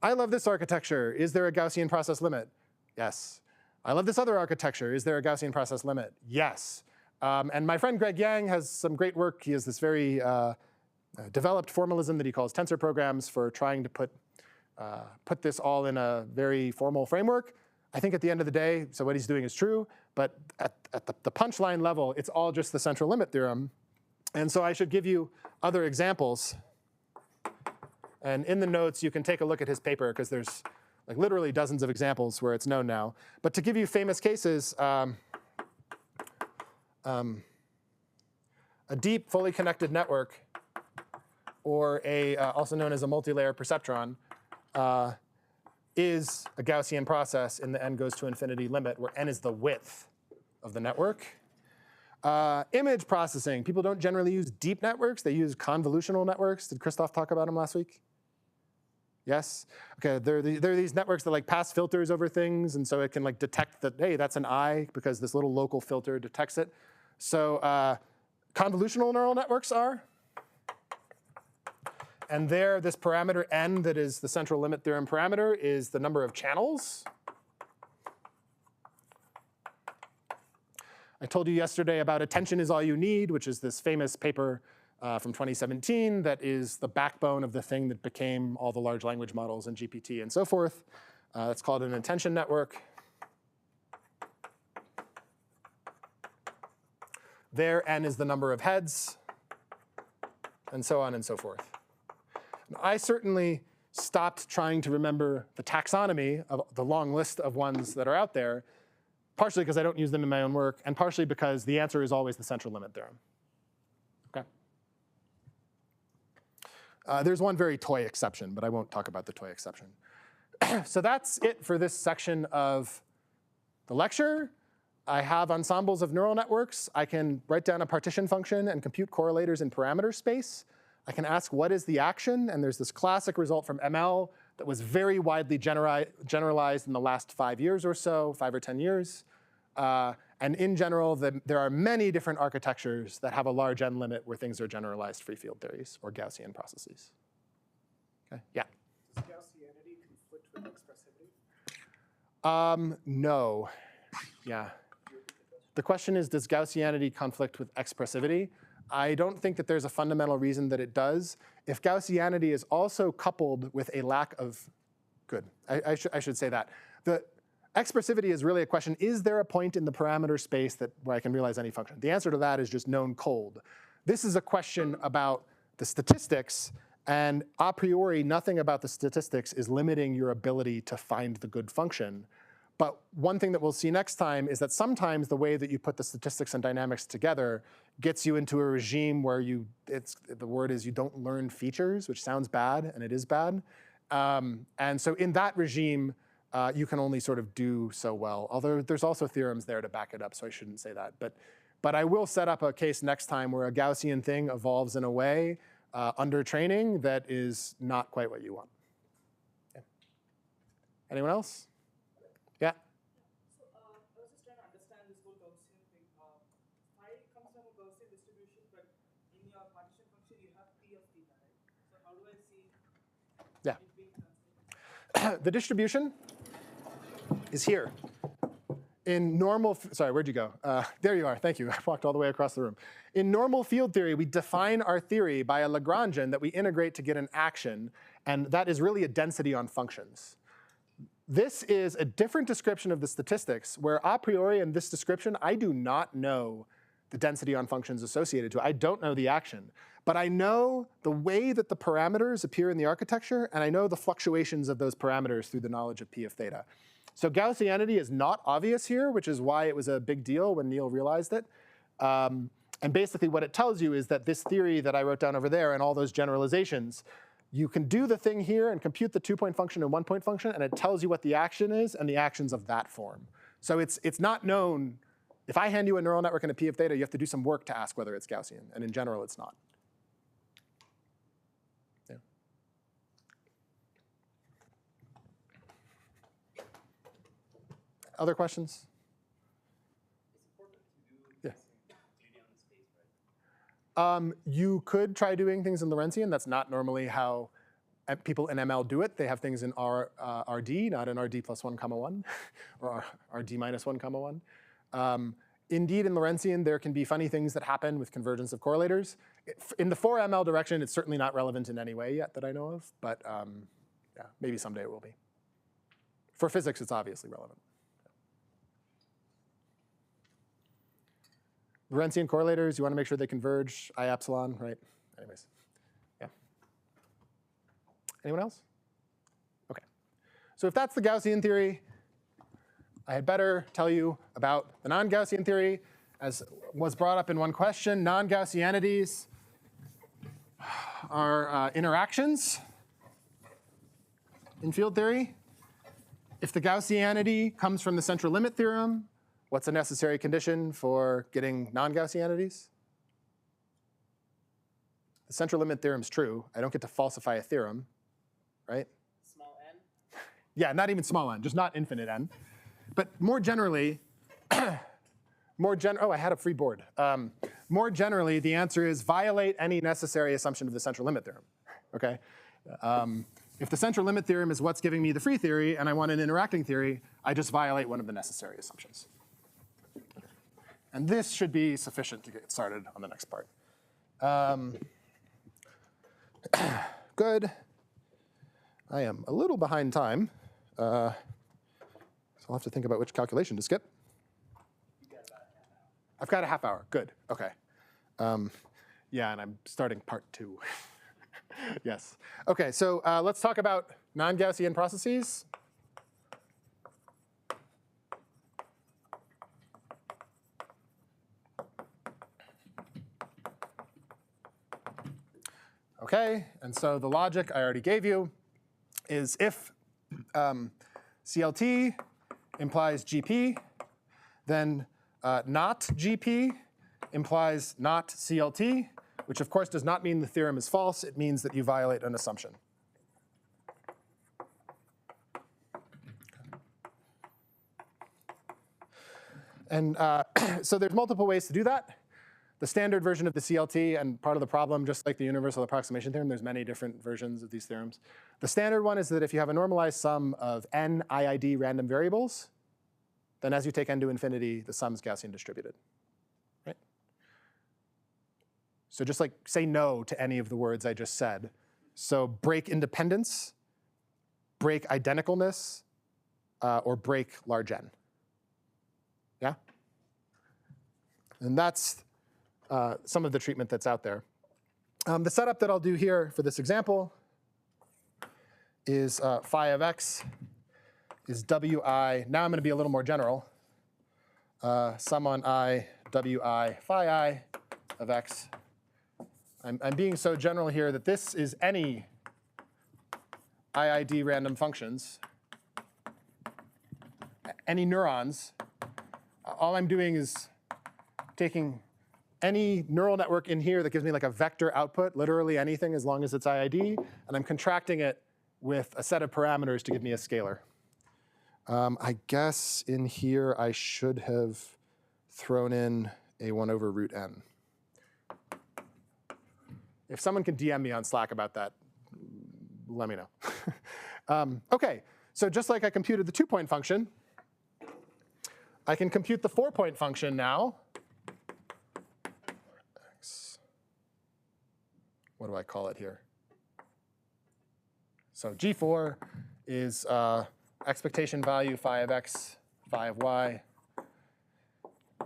I love this architecture. Is there a Gaussian process limit? Yes. I love this other architecture. Is there a Gaussian process limit? Yes. And my friend Greg Yang has some great work. He has this very developed formalism that he calls tensor programs for trying to put this all in a very formal framework. I think at the end of the day, so what he's doing is true, but at the punchline level, it's all just the central limit theorem. And so I should give you other examples. And in the notes, you can take a look at his paper, because there's like literally dozens of examples where it's known now. But to give you famous cases, a deep, fully connected network, or also known as a multi-layer perceptron, is a Gaussian process in the n goes to infinity limit, where n is the width of the network. Image processing. People don't generally use deep networks. They use convolutional networks. Did Christoph talk about them last week? Yes? OK, there are these networks that like pass filters over things. And so it can like detect that, hey, that's an eye, because this little local filter detects it. So convolutional neural networks are. And there, this parameter n that is the central limit theorem parameter is the number of channels. I told you yesterday about attention is all you need, which is this famous paper from 2017 that is the backbone of the thing that became all the large language models and GPT and so forth. It's called an attention network. There, n is the number of heads, and so on and so forth. I certainly stopped trying to remember the taxonomy of the long list of ones that are out there, partially because I don't use them in my own work, and partially because the answer is always the central limit theorem. Okay? There's one very toy exception, but I won't talk about the toy exception. So that's it for this section of the lecture. I have ensembles of neural networks. I can write down a partition function and compute correlators in parameter space. I can ask what is the action, and there's this classic result from ML that was very widely generalized in the last 5 years or so, 5 or 10 years. And in general, there are many different architectures that have a large n limit where things are generalized free field theories or Gaussian processes. Okay, yeah? Does Gaussianity conflict with expressivity? No. Yeah. The question is, does Gaussianity conflict with expressivity? I don't think that there's a fundamental reason that it does. If Gaussianity is also coupled with a lack of, good, I should say that. The expressivity is really a question, is there a point in the parameter space where I can realize any function? The answer to that is just known cold. This is a question about the statistics, and a priori, nothing about the statistics is limiting your ability to find the good function. But one thing that we'll see next time is that sometimes the way that you put the statistics and dynamics together gets you into a regime where the word is you don't learn features, which sounds bad, and it is bad. And so in that regime, you can only sort of do so well. Although there's also theorems there to back it up, so I shouldn't say that. But I will set up a case next time where a Gaussian thing evolves in a way under training that is not quite what you want. Okay. Anyone else? Yeah? So I was just trying to understand this whole Gaussian thing. Phi comes from a Gaussian distribution, but in your partition function, you have P of theta, right? So how do I see Yeah. it being translated? The distribution is here. In normal, sorry, where'd you go? There you are, thank you. I walked all the way across the room. In normal field theory, we define our theory by a Lagrangian that we integrate to get an action, and that is really a density on functions. This is a different description of the statistics, where a priori in this description, I do not know the density on functions associated to it. I don't know the action. But I know the way that the parameters appear in the architecture, and I know the fluctuations of those parameters through the knowledge of P of theta. So Gaussianity is not obvious here, which is why it was a big deal when Neil realized it. And basically what it tells you is that this theory that I wrote down over there and all those generalizations, you can do the thing here and compute the 2-point function and 1-point function, and it tells you what the action is and the actions of that form. So it's not known. If I hand you a neural network and a P of theta, you have to do some work to ask whether it's Gaussian. And in general, it's not. Yeah. Other questions? It's important to do completely on the space, right? You could try doing things in Lorentzian. That's not normally how people in ML do it. They have things in RD, not in RD plus 1 comma 1, or RD minus 1 comma 1. Indeed, in Lorentzian, there can be funny things that happen with convergence of correlators. In the 4ML direction, it's certainly not relevant in any way yet that I know of, but yeah, maybe someday it will be. For physics, it's obviously relevant. Lorentzian correlators, you want to make sure they converge, I epsilon, right? Anyways, yeah. Anyone else? OK. So if that's the Gaussian theory, I had better tell you about the non-Gaussian theory. As was brought up in one question, non-Gaussianities are interactions in field theory. If the Gaussianity comes from the central limit theorem, what's a necessary condition for getting non-Gaussianities? The central limit theorem's true. I don't get to falsify a theorem, right? Small n? Yeah, not even small n, just not infinite n. But more generally, oh, I had a free board. More generally, the answer is violate any necessary assumption of the central limit theorem, OK? If the central limit theorem is what's giving me the free theory, and I want an interacting theory, I just violate one of the necessary assumptions. And this should be sufficient to get started on the next part. Good. I am a little behind time. So I'll have to think about which calculation to skip. I've got a half hour. Good. OK. Yeah, and I'm starting part 2. Yes. OK, so let's talk about non-Gaussian processes. OK, and so the logic I already gave you is if CLT implies GP, then not GP implies not CLT, which of course does not mean the theorem is false. It means that you violate an assumption. And so there's multiple ways to do that. The standard version of the CLT, and part of the problem, just like the universal approximation theorem, there's many different versions of these theorems. The standard one is that if you have a normalized sum of n IID random variables, then as you take n to infinity, the sum's Gaussian distributed. Right? So just like say no to any of the words I just said. So break independence, break identicalness, or break large n. Yeah? And that's some of the treatment that's out there. The setup that I'll do here for this example is phi of x is wi. Now I'm going to be a little more general. Sum on I, wi phi I of x. I'm being so general here that this is any IID random functions, any neurons. All I'm doing is taking any neural network in here that gives me like a vector output, literally anything as long as it's IID, and I'm contracting it with a set of parameters to give me a scalar. I guess in here I should have thrown in a 1 over root n. If someone can DM me on Slack about that, let me know. OK, so just like I computed the 2-point function, I can compute the 4-point function now. What do I call it here? So G4 is expectation value phi of x, phi of y,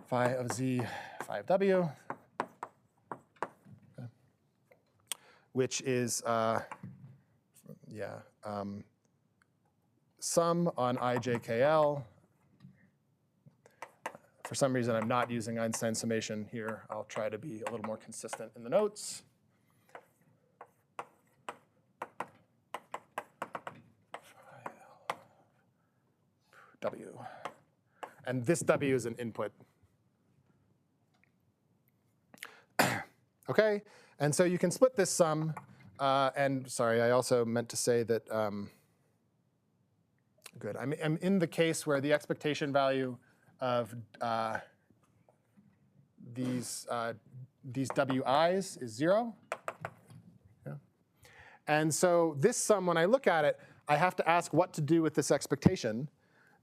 phi of z, phi of w, which is sum on IJKL. For some reason, I'm not using Einstein summation here. I'll try to be a little more consistent in the notes. W. And this W is an input. OK, and so you can split this sum. And sorry, I also meant to say that, good. I'm in the case where the expectation value of these WIs is 0. Yeah. And so this sum, when I look at it, I have to ask what to do with this expectation.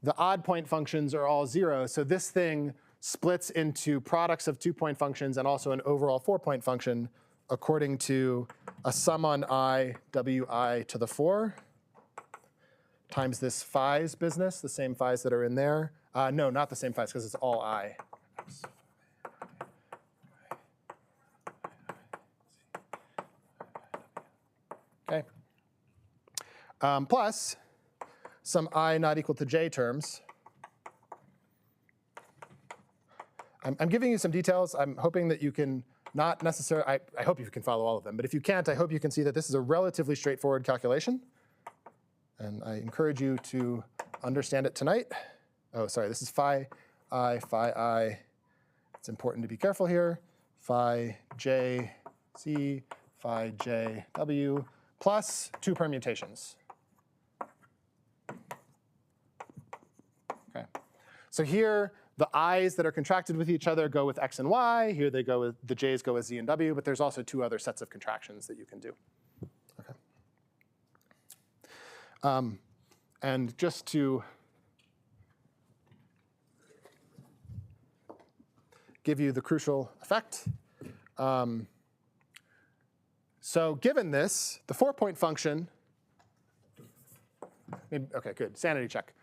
The odd point functions are all 0, so this thing splits into products of 2-point functions and also an overall 4-point function according to a sum on I, wi to the 4, times this phi's business, the same phi's that are in there. No, not the same phi's, because it's all I. Okay. Plus some I not equal to j terms. I'm giving you some details. I'm hoping that you can not necessarily, I hope you can follow all of them. But if you can't, I hope you can see that this is a relatively straightforward calculation. And I encourage you to understand it tonight. Oh, sorry, this is phi I. It's important to be careful here. Phi j z, phi j w, plus 2 permutations. Okay. So here, the i's that are contracted with each other go with x and y. Here they go with, the j's go with z and w, but there's also 2 other sets of contractions that you can do. Okay. And just to give you the crucial effect, so given this, the 4-point function, okay, good, sanity check.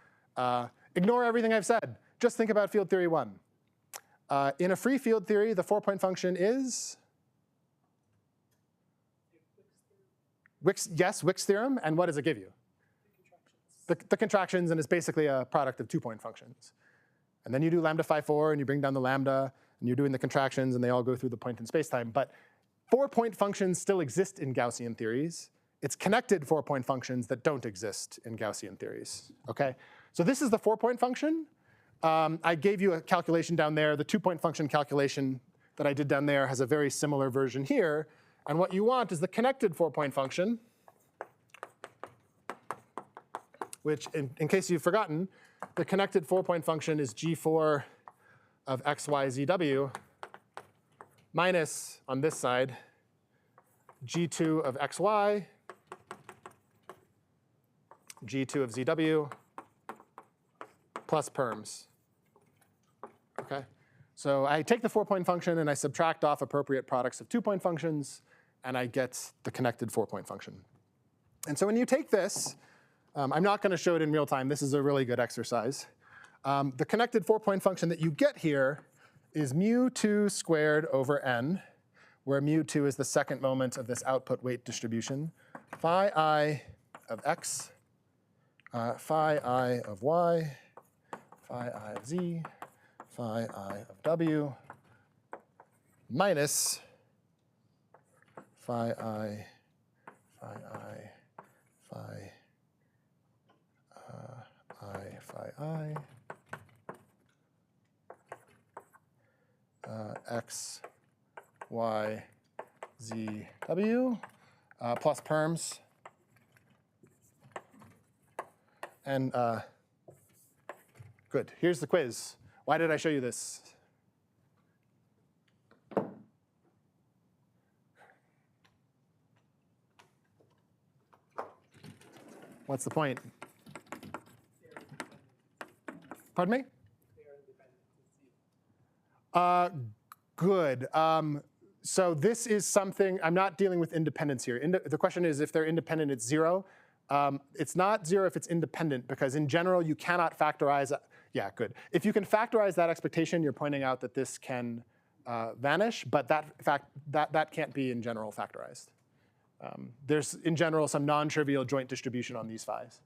Ignore everything I've said. Just think about field theory 1. In a free field theory, the 4-point function is? Wick's theorem. And what does it give you? The contractions, and it's basically a product of 2-point functions. And then you do lambda phi 4, and you bring down the lambda, and you're doing the contractions, and they all go through the point in spacetime. But 4-point functions still exist in Gaussian theories. It's connected 4-point functions that don't exist in Gaussian theories. Okay? So this is the 4-point function. I gave you a calculation down there. The 2-point function calculation that I did down there has a very similar version here. And what you want is the connected 4-point function, which, in case you've forgotten, the connected 4-point function is g4 of x, y, z, w minus, on this side, g2 of x, y, g2 of zw, plus perms. Okay? So I take the 4-point function and I subtract off appropriate products of 2-point functions, and I get the connected 4-point function. And so when you take this, I'm not going to show it in real time. This is a really good exercise. The connected 4-point function that you get here is mu2 squared over n, where mu2 is the second moment of this output weight distribution, phi I of x, phi I of y, phi I of z, phi I of w, minus phi I, phi I, phi I, phi I, x, y, z, w, plus perms. And good, here's the quiz. Why did I show you this? What's the point? Pardon me? Good. So this is something, I'm not dealing with independence here. The question is if they're independent, it's 0. It's not 0 if it's independent, because in general, you cannot factorize. Yeah, good. If you can factorize that expectation, you're pointing out that this can vanish, but that can't be in general factorized. There's, in general, some non-trivial joint distribution on these phi's.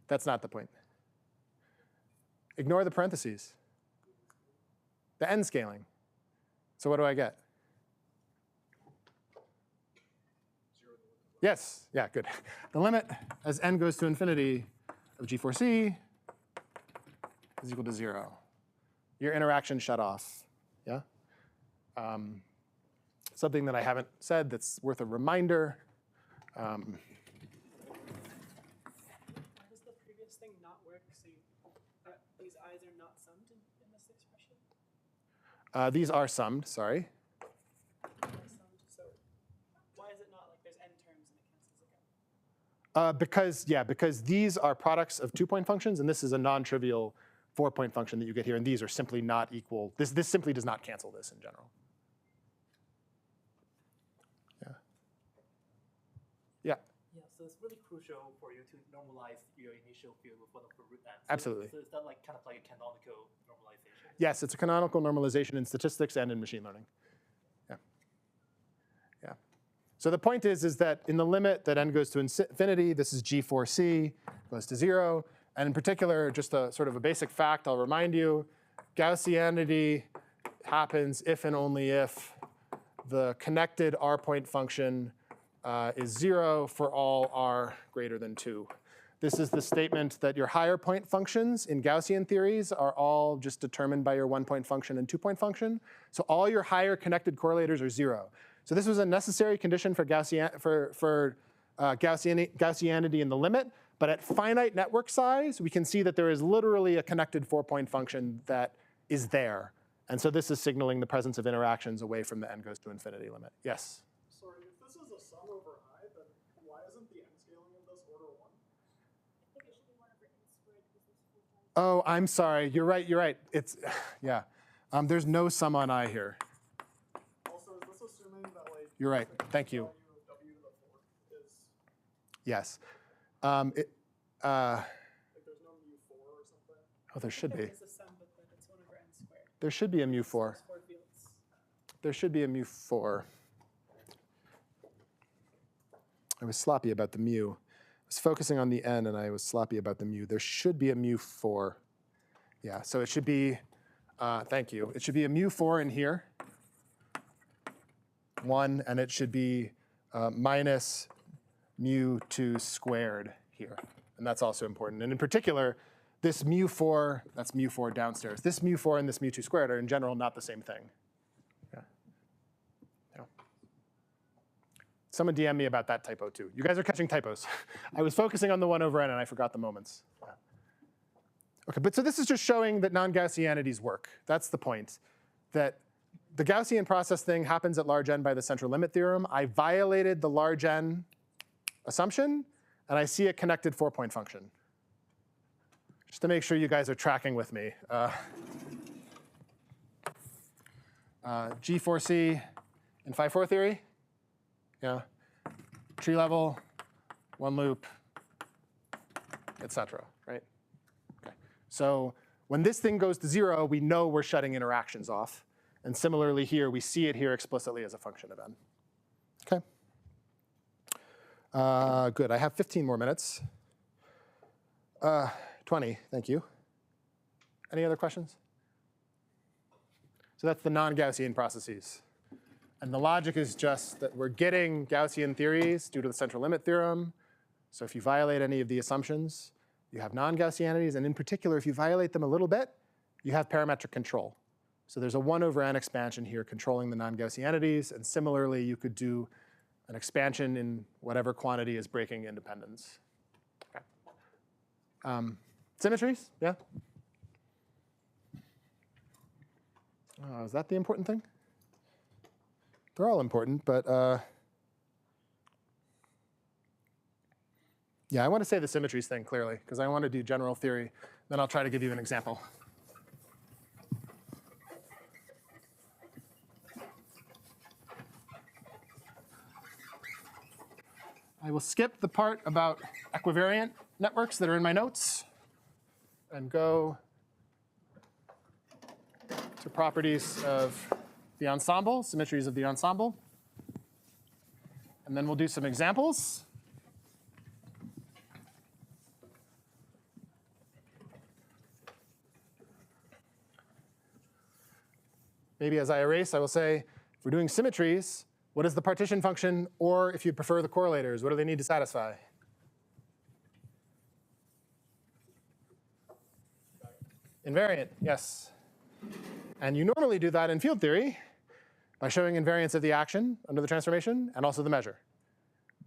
That's not the point. Ignore the parentheses. The n scaling. So what do I get? Yes, yeah, good. The limit as n goes to infinity of g4c is equal to 0. Your interaction shut off, yeah? Something that I haven't said that's worth a reminder. How does the previous thing not work? So these i's are not summed in this expression? These are summed, sorry. So why Because these are products of 2-point functions, and this is a non-trivial 4-point function that you get here, and these are simply not equal. This simply does not cancel this in general. Yeah. Yeah. Yeah, so it's really crucial for you to normalize your initial field with one of the root ends. Absolutely. So is that like kind of like a canonical normalization? Yes, it's a canonical normalization in statistics and in machine learning. Yeah. Yeah. So the point is that in the limit that n goes to infinity, this is G4C, goes to 0. And in particular, just a sort of a basic fact I'll remind you, Gaussianity happens if and only if the connected r-point function is 0 for all r greater than 2. This is the statement that your higher point functions in Gaussian theories are all just determined by your 1-point function and 2-point function. So all your higher connected correlators are 0. So this was a necessary condition for Gaussianity in the limit. But at finite network size, we can see that there is literally a connected 4-point function that is there. And so this is signaling the presence of interactions away from the n goes to infinity limit. Yes? Sorry, if this is a sum over I, then why isn't the n scaling of this order 1? I think it should be 1 over n squared because it's 4 times. Oh, I'm sorry. You're right. You're right. It's, yeah. There's no sum on I here. Also, is this assuming that, like, You're right. the Thank you. value of w to the 4th is, Yes. like, there's no mu4 or something? Oh, there should be. It's a sum, but then it's 1 over n squared. There should be a mu4. Square fields. There should be a mu4. I was sloppy about the mu. I was focusing on the n, and I was sloppy about the mu. There should be a mu4. Yeah, so it should be, thank you. It should be a mu4 in here, 1, and it should be minus mu2 squared here. And that's also important. And in particular, this mu4, that's mu4 downstairs. This mu4 and this mu2 squared are in general not the same thing. Yeah. Yeah. Someone DM me about that typo too. You guys are catching typos. I was focusing on the 1 over n and I forgot the moments. Yeah. Okay, but so this is just showing that non-Gaussianities work. That's the point. That the Gaussian process thing happens at large n by the central limit theorem. I violated the large n assumption, and I see a connected 4-point function. Just to make sure you guys are tracking with me. G4C in phi-4 theory. Yeah. Tree level, 1 loop, etc. Right? Okay. So when this thing goes to 0, we know we're shutting interactions off. And similarly here, we see it here explicitly as a function of n. Okay. Good. I have 15 more minutes. 20. Thank you. Any other questions? So that's the non-Gaussian processes. And the logic is just that we're getting Gaussian theories due to the central limit theorem. So if you violate any of the assumptions, you have non-Gaussianities. And in particular, if you violate them a little bit, you have parametric control. So there's a 1 over n expansion here controlling the non-Gaussianities. And similarly, you could do an expansion in whatever quantity is breaking independence. Okay. Symmetries? Yeah? Is that the important thing? They're all important, but yeah, I want to say the symmetries thing clearly, because I want to do general theory. Then I'll try to give you an example. I will skip the part about equivariant networks that are in my notes and go to properties of the ensemble, symmetries of the ensemble. And then we'll do some examples. Maybe as I erase, I will say, if we're doing symmetries, what is the partition function? Or if you prefer the correlators, what do they need to satisfy? Invariant, yes. And you normally do that in field theory by showing invariance of the action under the transformation and also the measure.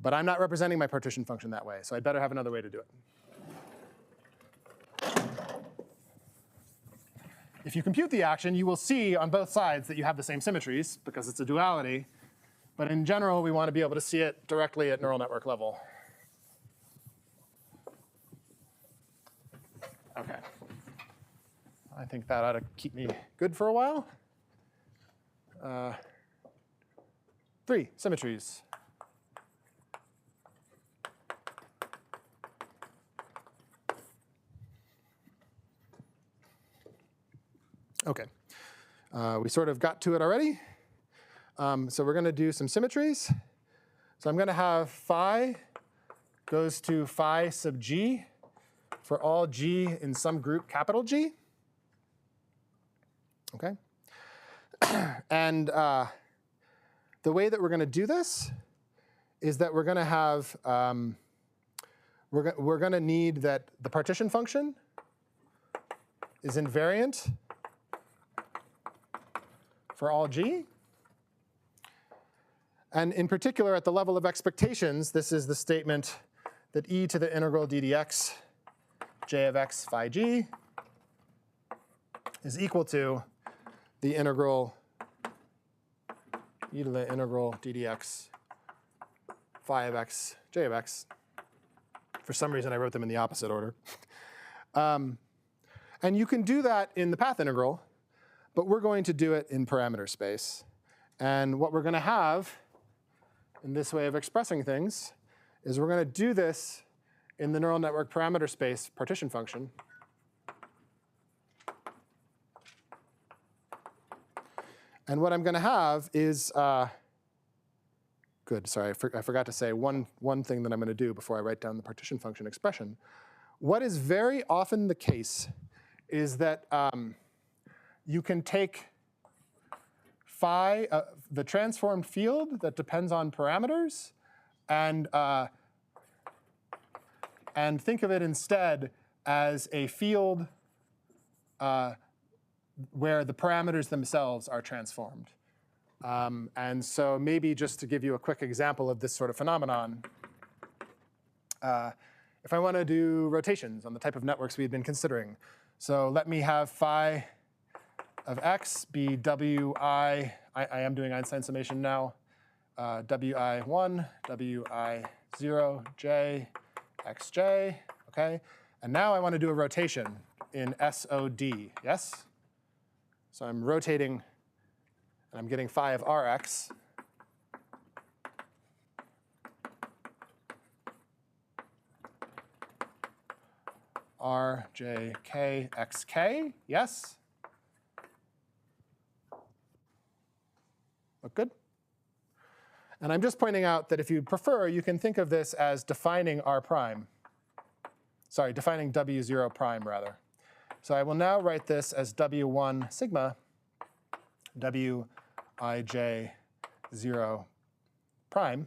But I'm not representing my partition function that way, so I'd better have another way to do it. If you compute the action, you will see on both sides that you have the same symmetries because it's a duality. But in general, we want to be able to see it directly at neural network level. Okay. I think that ought to keep me good for a while. 3 symmetries. Okay. We sort of got to it already. So we're going to do some symmetries. So I'm going to have phi goes to phi sub g for all g in some group capital G. Okay. And the way that we're going to do this is that we're going to have, we're going to need that the partition function is invariant for all g. And in particular, at the level of expectations, this is the statement that e to the integral d dx j of x phi g is equal to the integral e to the integral d dx phi of x j of x. For some reason, I wrote them in the opposite order. And you can do that in the path integral, but we're going to do it in parameter space. And what we're going to have in this way of expressing things is we're going to do this in the neural network parameter space partition function. And what I'm going to have is, good, sorry, I forgot to say one thing that I'm going to do before I write down the partition function expression. What is very often the case is that you can take phi, the transformed field that depends on parameters, and think of it instead as a field where the parameters themselves are transformed. And so maybe just to give you a quick example of this sort of phenomenon, if I want to do rotations on the type of networks we've been considering, so let me have phi of x be wi, I am doing Einstein summation now, wi1, wi0, j, xj, okay? And now I want to do a rotation in SOD, yes? So I'm rotating, and I'm getting phi of Rx. R, J, K, X, K, yes? Look good? And I'm just pointing out that if you prefer, you can think of this as defining R prime. Sorry, defining W0 prime, rather. So I will now write this as W1 sigma Wij0 prime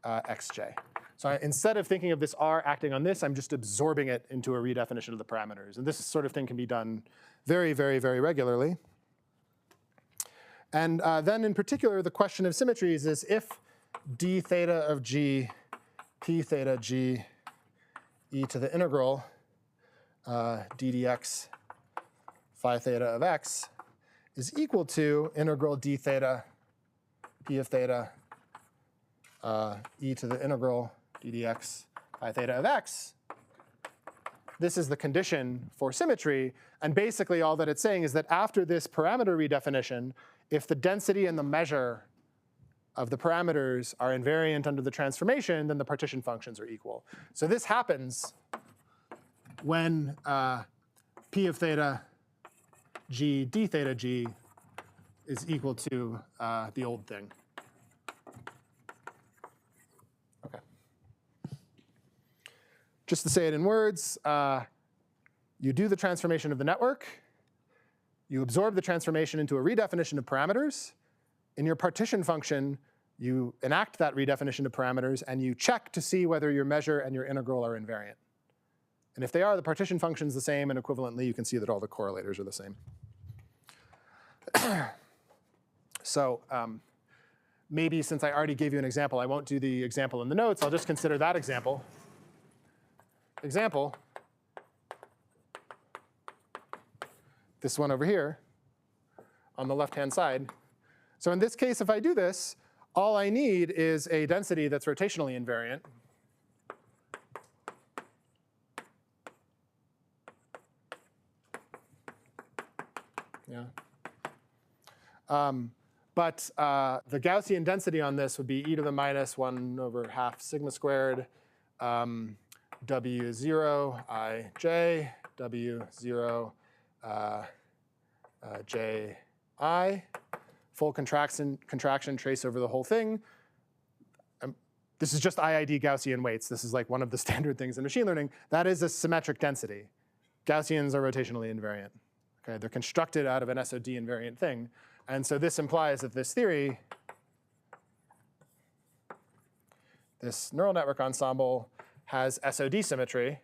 xj. So instead of thinking of this R acting on this, I'm just absorbing it into a redefinition of the parameters. And this sort of thing can be done very, very, very regularly. And then in particular, the question of symmetries is if d theta of g, p theta g, e to the integral d dx phi theta of x is equal to integral d theta p of theta e to the integral d dx phi theta of x. This is the condition for symmetry. And basically all that it's saying is that after this parameter redefinition, if the density and the measure of the parameters are invariant under the transformation, then the partition functions are equal. So this happens when p of theta g d theta g is equal to the old thing. Okay. Just to say it in words, you do the transformation of the network. You absorb the transformation into a redefinition of parameters. In your partition function, you enact that redefinition of parameters, and you check to see whether your measure and your integral are invariant. And if they are, the partition function is the same, and equivalently, you can see that all the correlators are the same. So maybe since I already gave you an example, I won't do the example in the notes. I'll just consider that example. This one over here on the left-hand side. So in this case, if I do this, all I need is a density that's rotationally invariant. Yeah. But the Gaussian density on this would be e to the minus 1/2 sigma squared W0 ij W0 ji, full contraction trace over the whole thing. This is just IID Gaussian weights. This is like one of the standard things in machine learning. That is a symmetric density. Gaussians are rotationally invariant. Okay, they're constructed out of an SOD invariant thing. And so this implies that this theory, this neural network ensemble, has SOD symmetry.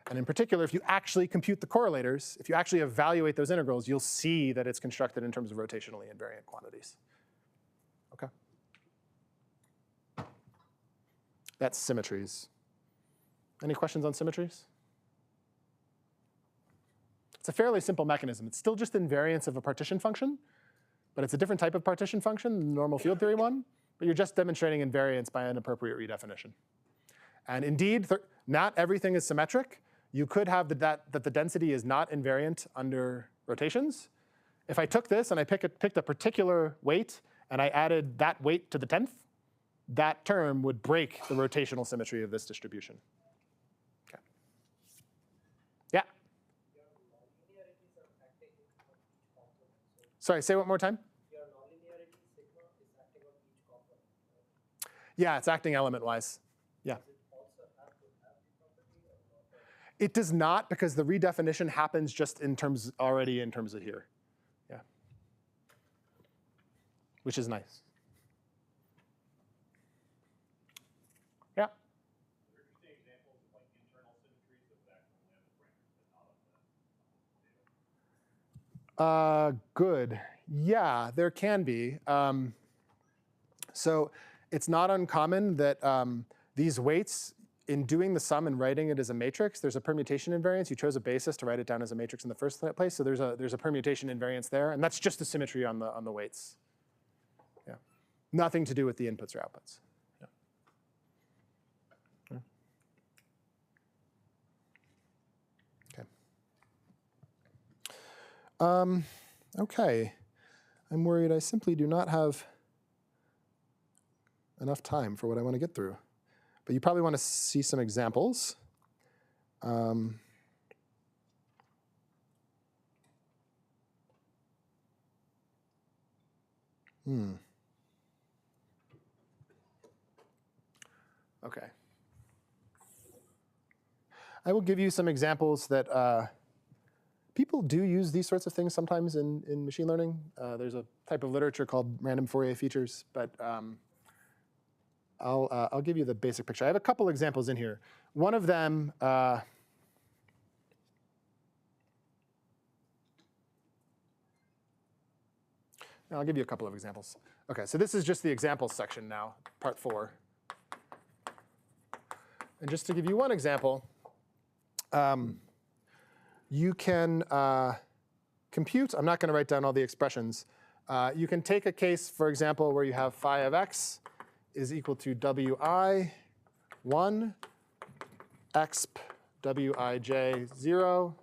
And in particular, if you actually compute the correlators, if you actually evaluate those integrals, you'll see that it's constructed in terms of rotationally invariant quantities. Okay? That's symmetries. Any questions on symmetries? It's a fairly simple mechanism. It's still just invariance of a partition function, but it's a different type of partition function than the normal field theory one. But you're just demonstrating invariance by an appropriate redefinition. And indeed, not everything is symmetric. You could have that the density is not invariant under rotations. If I took this and I picked a particular weight and I added that weight to the 10th, that term would break the rotational symmetry of this distribution. Okay. Yeah? Sorry, say one more time. Your nonlinearity sigma is acting on each component, right? Yeah, it's acting element-wise. Yeah. Does it also have to have the property or not? It does not, because the redefinition happens just already in terms of here. Yeah. Which is nice. Yeah. Interesting examples of like internal symmetries of actual lambda parameters, but not on the data. Good. Yeah, there can be. So it's not uncommon that these weights, in doing the sum and writing it as a matrix, there's a permutation invariance. You chose a basis to write it down as a matrix in the first place, so there's a permutation invariance there, and that's just a symmetry on the weights. Yeah, nothing to do with the inputs or outputs. Yeah. Okay. Okay. I'm worried I simply do not have enough time for what I want to get through. But you probably want to see some examples. Okay. I will give you some examples that people do use these sorts of things sometimes in machine learning. There's a type of literature called random Fourier features, but I'll give you the basic picture. I have a couple examples in here. One of them, I'll give you a couple of examples. OK, so this is just the examples section now, part 4. And just to give you one example, you can compute. I'm not going to write down all the expressions. You can take a case, for example, where you have phi of x is equal to wi 1 exp wij 0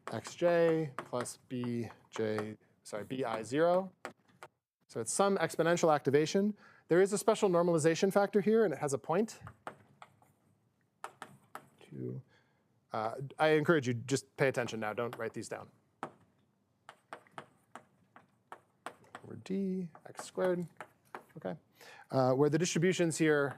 xj plus bi 0. So it's some exponential activation. There is a special normalization factor here, and it has a point. I encourage you, just pay attention now. Don't write these down. Over d x squared. OK. Where the distributions here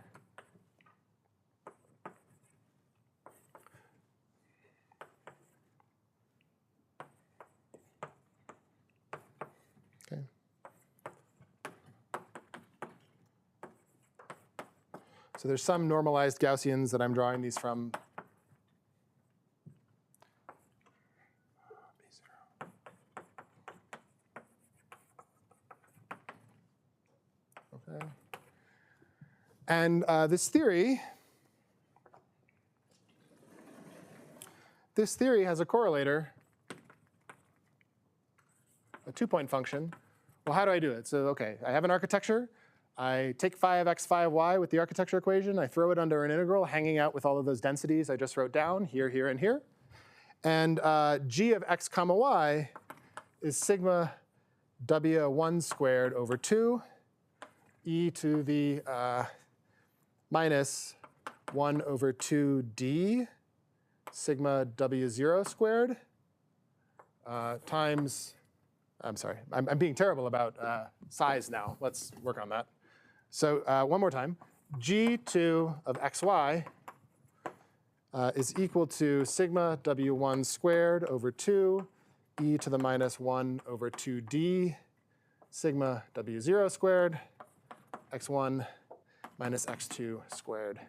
OK. So there's some normalized Gaussians that I'm drawing these from. Okay. And this theory has a correlator, a 2-point function. Well, how do I do it? So OK, I have an architecture. I take phi of x, phi of y with the architecture equation. I throw it under an integral hanging out with all of those densities I just wrote down, here, here, and here. And g of x comma y is sigma W1 squared over 2 e to the minus 1 over 2d sigma W0 squared times, I'm sorry, I'm being terrible about size now. Let's work on that. So one more time, g2 of xy is equal to sigma W1 squared over 2 e to the minus 1 over 2d sigma W0 squared x1 minus x2 squared.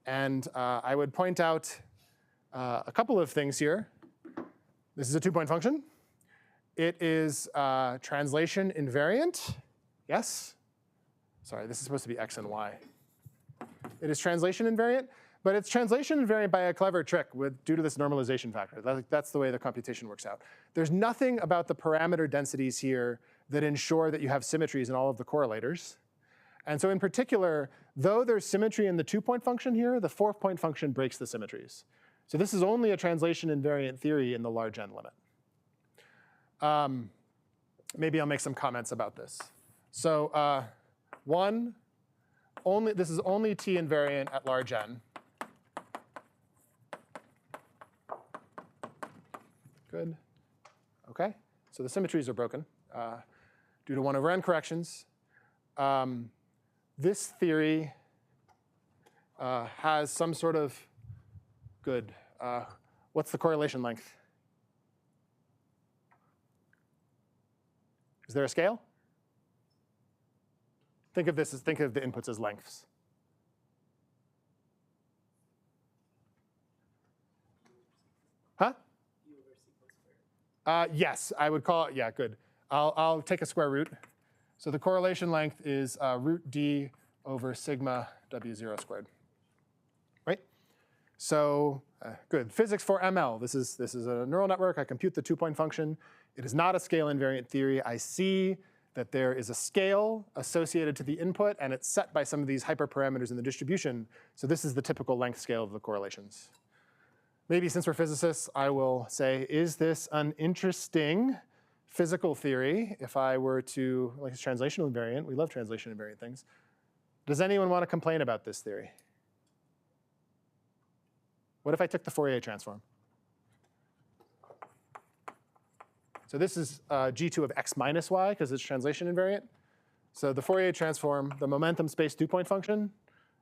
And I would point out a couple of things here. This is a two-point function. It is translation invariant. Yes? Sorry, this is supposed to be x and y. It is translation invariant, but it's translation invariant by a clever trick due to this normalization factor. That's the way the computation works out. There's nothing about the parameter densities here that ensure that you have symmetries in all of the correlators. And so in particular, though there's symmetry in the two-point function here, the fourth-point function breaks the symmetries. So this is only a translation invariant theory in the large n limit. Maybe I'll make some comments about this. So this is only t invariant at large n. Good. OK, so the symmetries are broken due to 1 over n corrections. This theory has some sort of good. What's the correlation length? Is there a scale? Think of the inputs as lengths. Huh? Yes, I would call it, yeah, good. I'll take a square root. So the correlation length is root d over sigma W0 squared. Right? So good. Physics4ML. This is a neural network. I compute the two-point function. It is not a scale invariant theory. I see that there is a scale associated to the input, and it's set by some of these hyperparameters in the distribution. So this is the typical length scale of the correlations. Maybe since we're physicists, I will say, is this an interesting physical theory? If I were to, like it's translational invariant, we love translation invariant things. Does anyone want to complain about this theory? What if I took the Fourier transform? So this is g2 of x minus y, because it's translation invariant. So the Fourier transform, the momentum space two-point function,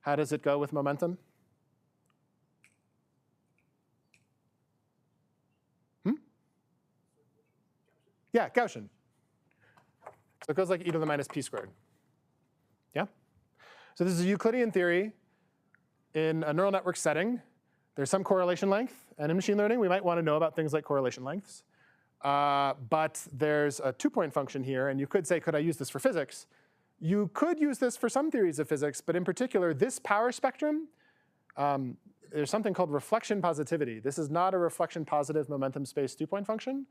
how does it go with momentum? Yeah, Gaussian. So it goes like e to the minus p squared. Yeah? So this is a Euclidean theory in a neural network setting. There's some correlation length. And in machine learning, we might want to know about things like correlation lengths. But there's a two-point function here. And you could say, could I use this for physics? You could use this for some theories of physics. But in particular, this power spectrum, there's something called reflection positivity. This is not a reflection positive momentum space two-point function.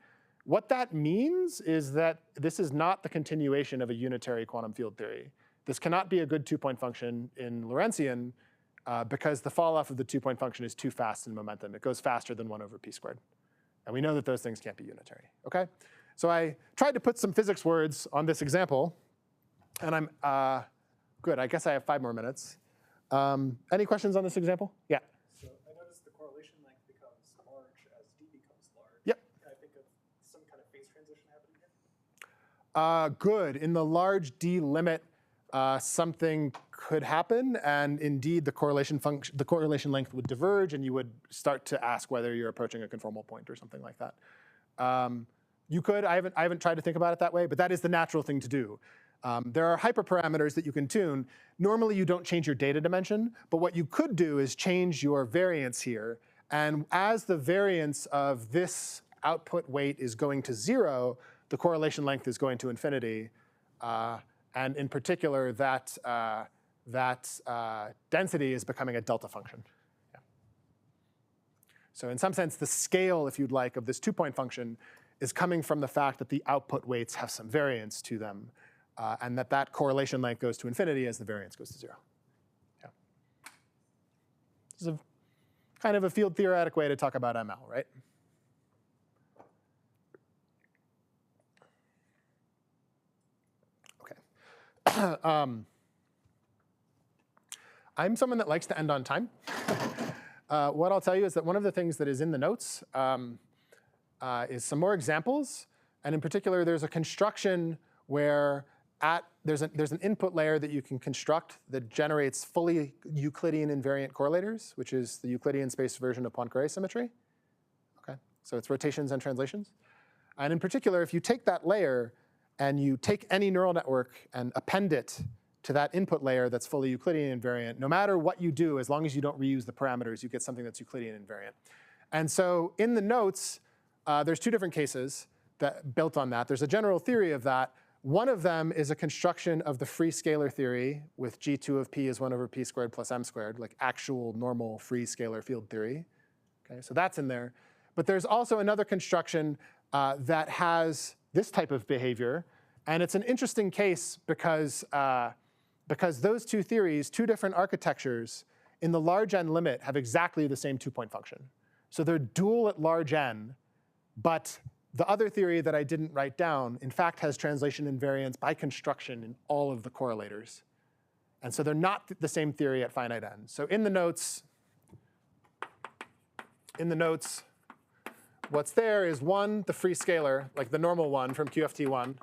What that means is that this is not the continuation of a unitary quantum field theory. This cannot be a good two-point function in Lorentzian because the fall off of the two-point function is too fast in momentum. It goes faster than 1 over p squared. And we know that those things can't be unitary. OK? So I tried to put some physics words on this example. And I'm good. I guess I have 5 more minutes. Any questions on this example? Yeah. So I noticed the correlation length becomes large as d becomes large. Yep. Can I think of some kind of phase transition happening here? Good. In the large d limit, something could happen, and indeed the correlation length would diverge, and you would start to ask whether you're approaching a conformal point or something like that. You could. I haven't tried to think about it that way, but that is the natural thing to do. There are hyperparameters that you can tune. Normally, you don't change your data dimension, but what you could do is change your variance here. And as the variance of this output weight is going to 0, the correlation length is going to infinity. And in particular, that density is becoming a delta function. Yeah. So in some sense, the scale, if you'd like, of this two-point function is coming from the fact that the output weights have some variance to them, and that correlation length goes to infinity as the variance goes to 0. Yeah. This is a kind of a field theoretic way to talk about ML, right? I'm someone that likes to end on time. What I'll tell you is that one of the things that is in the notes is some more examples. And in particular, there's a construction where there's an input layer that you can construct that generates fully Euclidean invariant correlators, which is the Euclidean space version of Poincare symmetry. Okay, so it's rotations and translations. And in particular, if you take that layer and you take any neural network and append it to that input layer that's fully Euclidean invariant, no matter what you do, as long as you don't reuse the parameters, you get something that's Euclidean invariant. And so in the notes, there's two different cases that built on that. There's a general theory of that. One of them is a construction of the free scalar theory with G2 of p is 1 over p squared plus m squared, like actual normal free scalar field theory. Okay, so that's in there. But there's also another construction that has this type of behavior. And it's an interesting case because those two theories, two different architectures, in the large n limit have exactly the same two-point function. So they're dual at large n, but the other theory that I didn't write down, in fact, has translation invariance by construction in all of the correlators. And so they're not the same theory at finite n. So in the notes, what's there is one, the free scalar, like the normal one from QFT1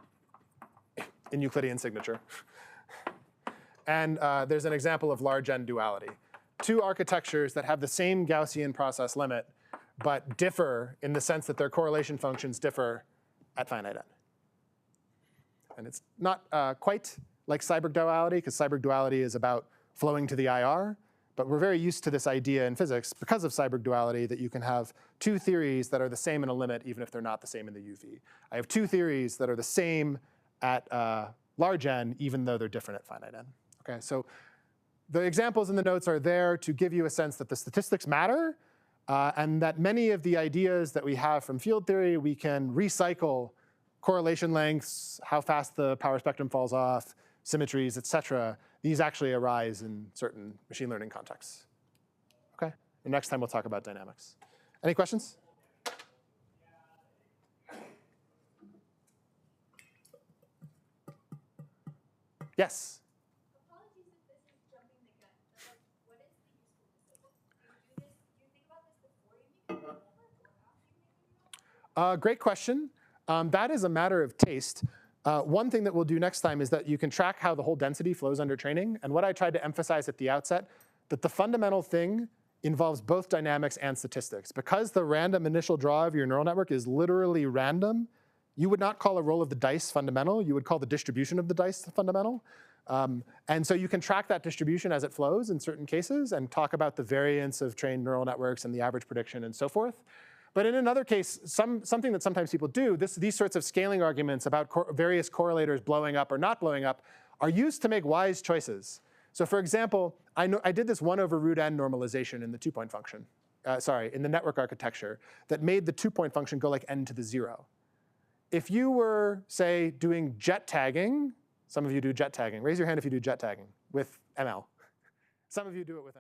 in Euclidean signature. And there's an example of large n duality. Two architectures that have the same Gaussian process limit, but differ in the sense that their correlation functions differ at finite n. And it's not quite like Seiberg duality, because Seiberg duality is about flowing to the IR. But we're very used to this idea in physics, because of Seiberg duality, that you can have two theories that are the same in a limit, even if they're not the same in the UV. I have two theories that are the same at large n, even though they're different at finite n. Okay, so the examples in the notes are there to give you a sense that the statistics matter, and that many of the ideas that we have from field theory, we can recycle correlation lengths, how fast the power spectrum falls off, symmetries, et cetera. These actually arise in certain machine learning contexts. Okay, and next time we'll talk about dynamics. Any questions? Yes? Apologies if this is jumping the gun, but what is the usefulness of this? Do you think about this before you make a neural network or after you make a neural network? Great question. That is a matter of taste. One thing that we'll do next time is that you can track how the whole density flows under training. And what I tried to emphasize at the outset, that the fundamental thing involves both dynamics and statistics. Because the random initial draw of your neural network is literally random, you would not call a roll of the dice fundamental. You would call the distribution of the dice fundamental. And so you can track that distribution as it flows in certain cases and talk about the variance of trained neural networks and the average prediction and so forth. But in another case, something that sometimes people do, these sorts of scaling arguments about various correlators blowing up or not blowing up are used to make wise choices. So for example, I did this 1 over root n normalization in the two-point function, in the network architecture that made the two-point function go like n to the 0. If you were, say, doing jet tagging, some of you do jet tagging. Raise your hand if you do jet tagging with ML. Some of you do it with ML.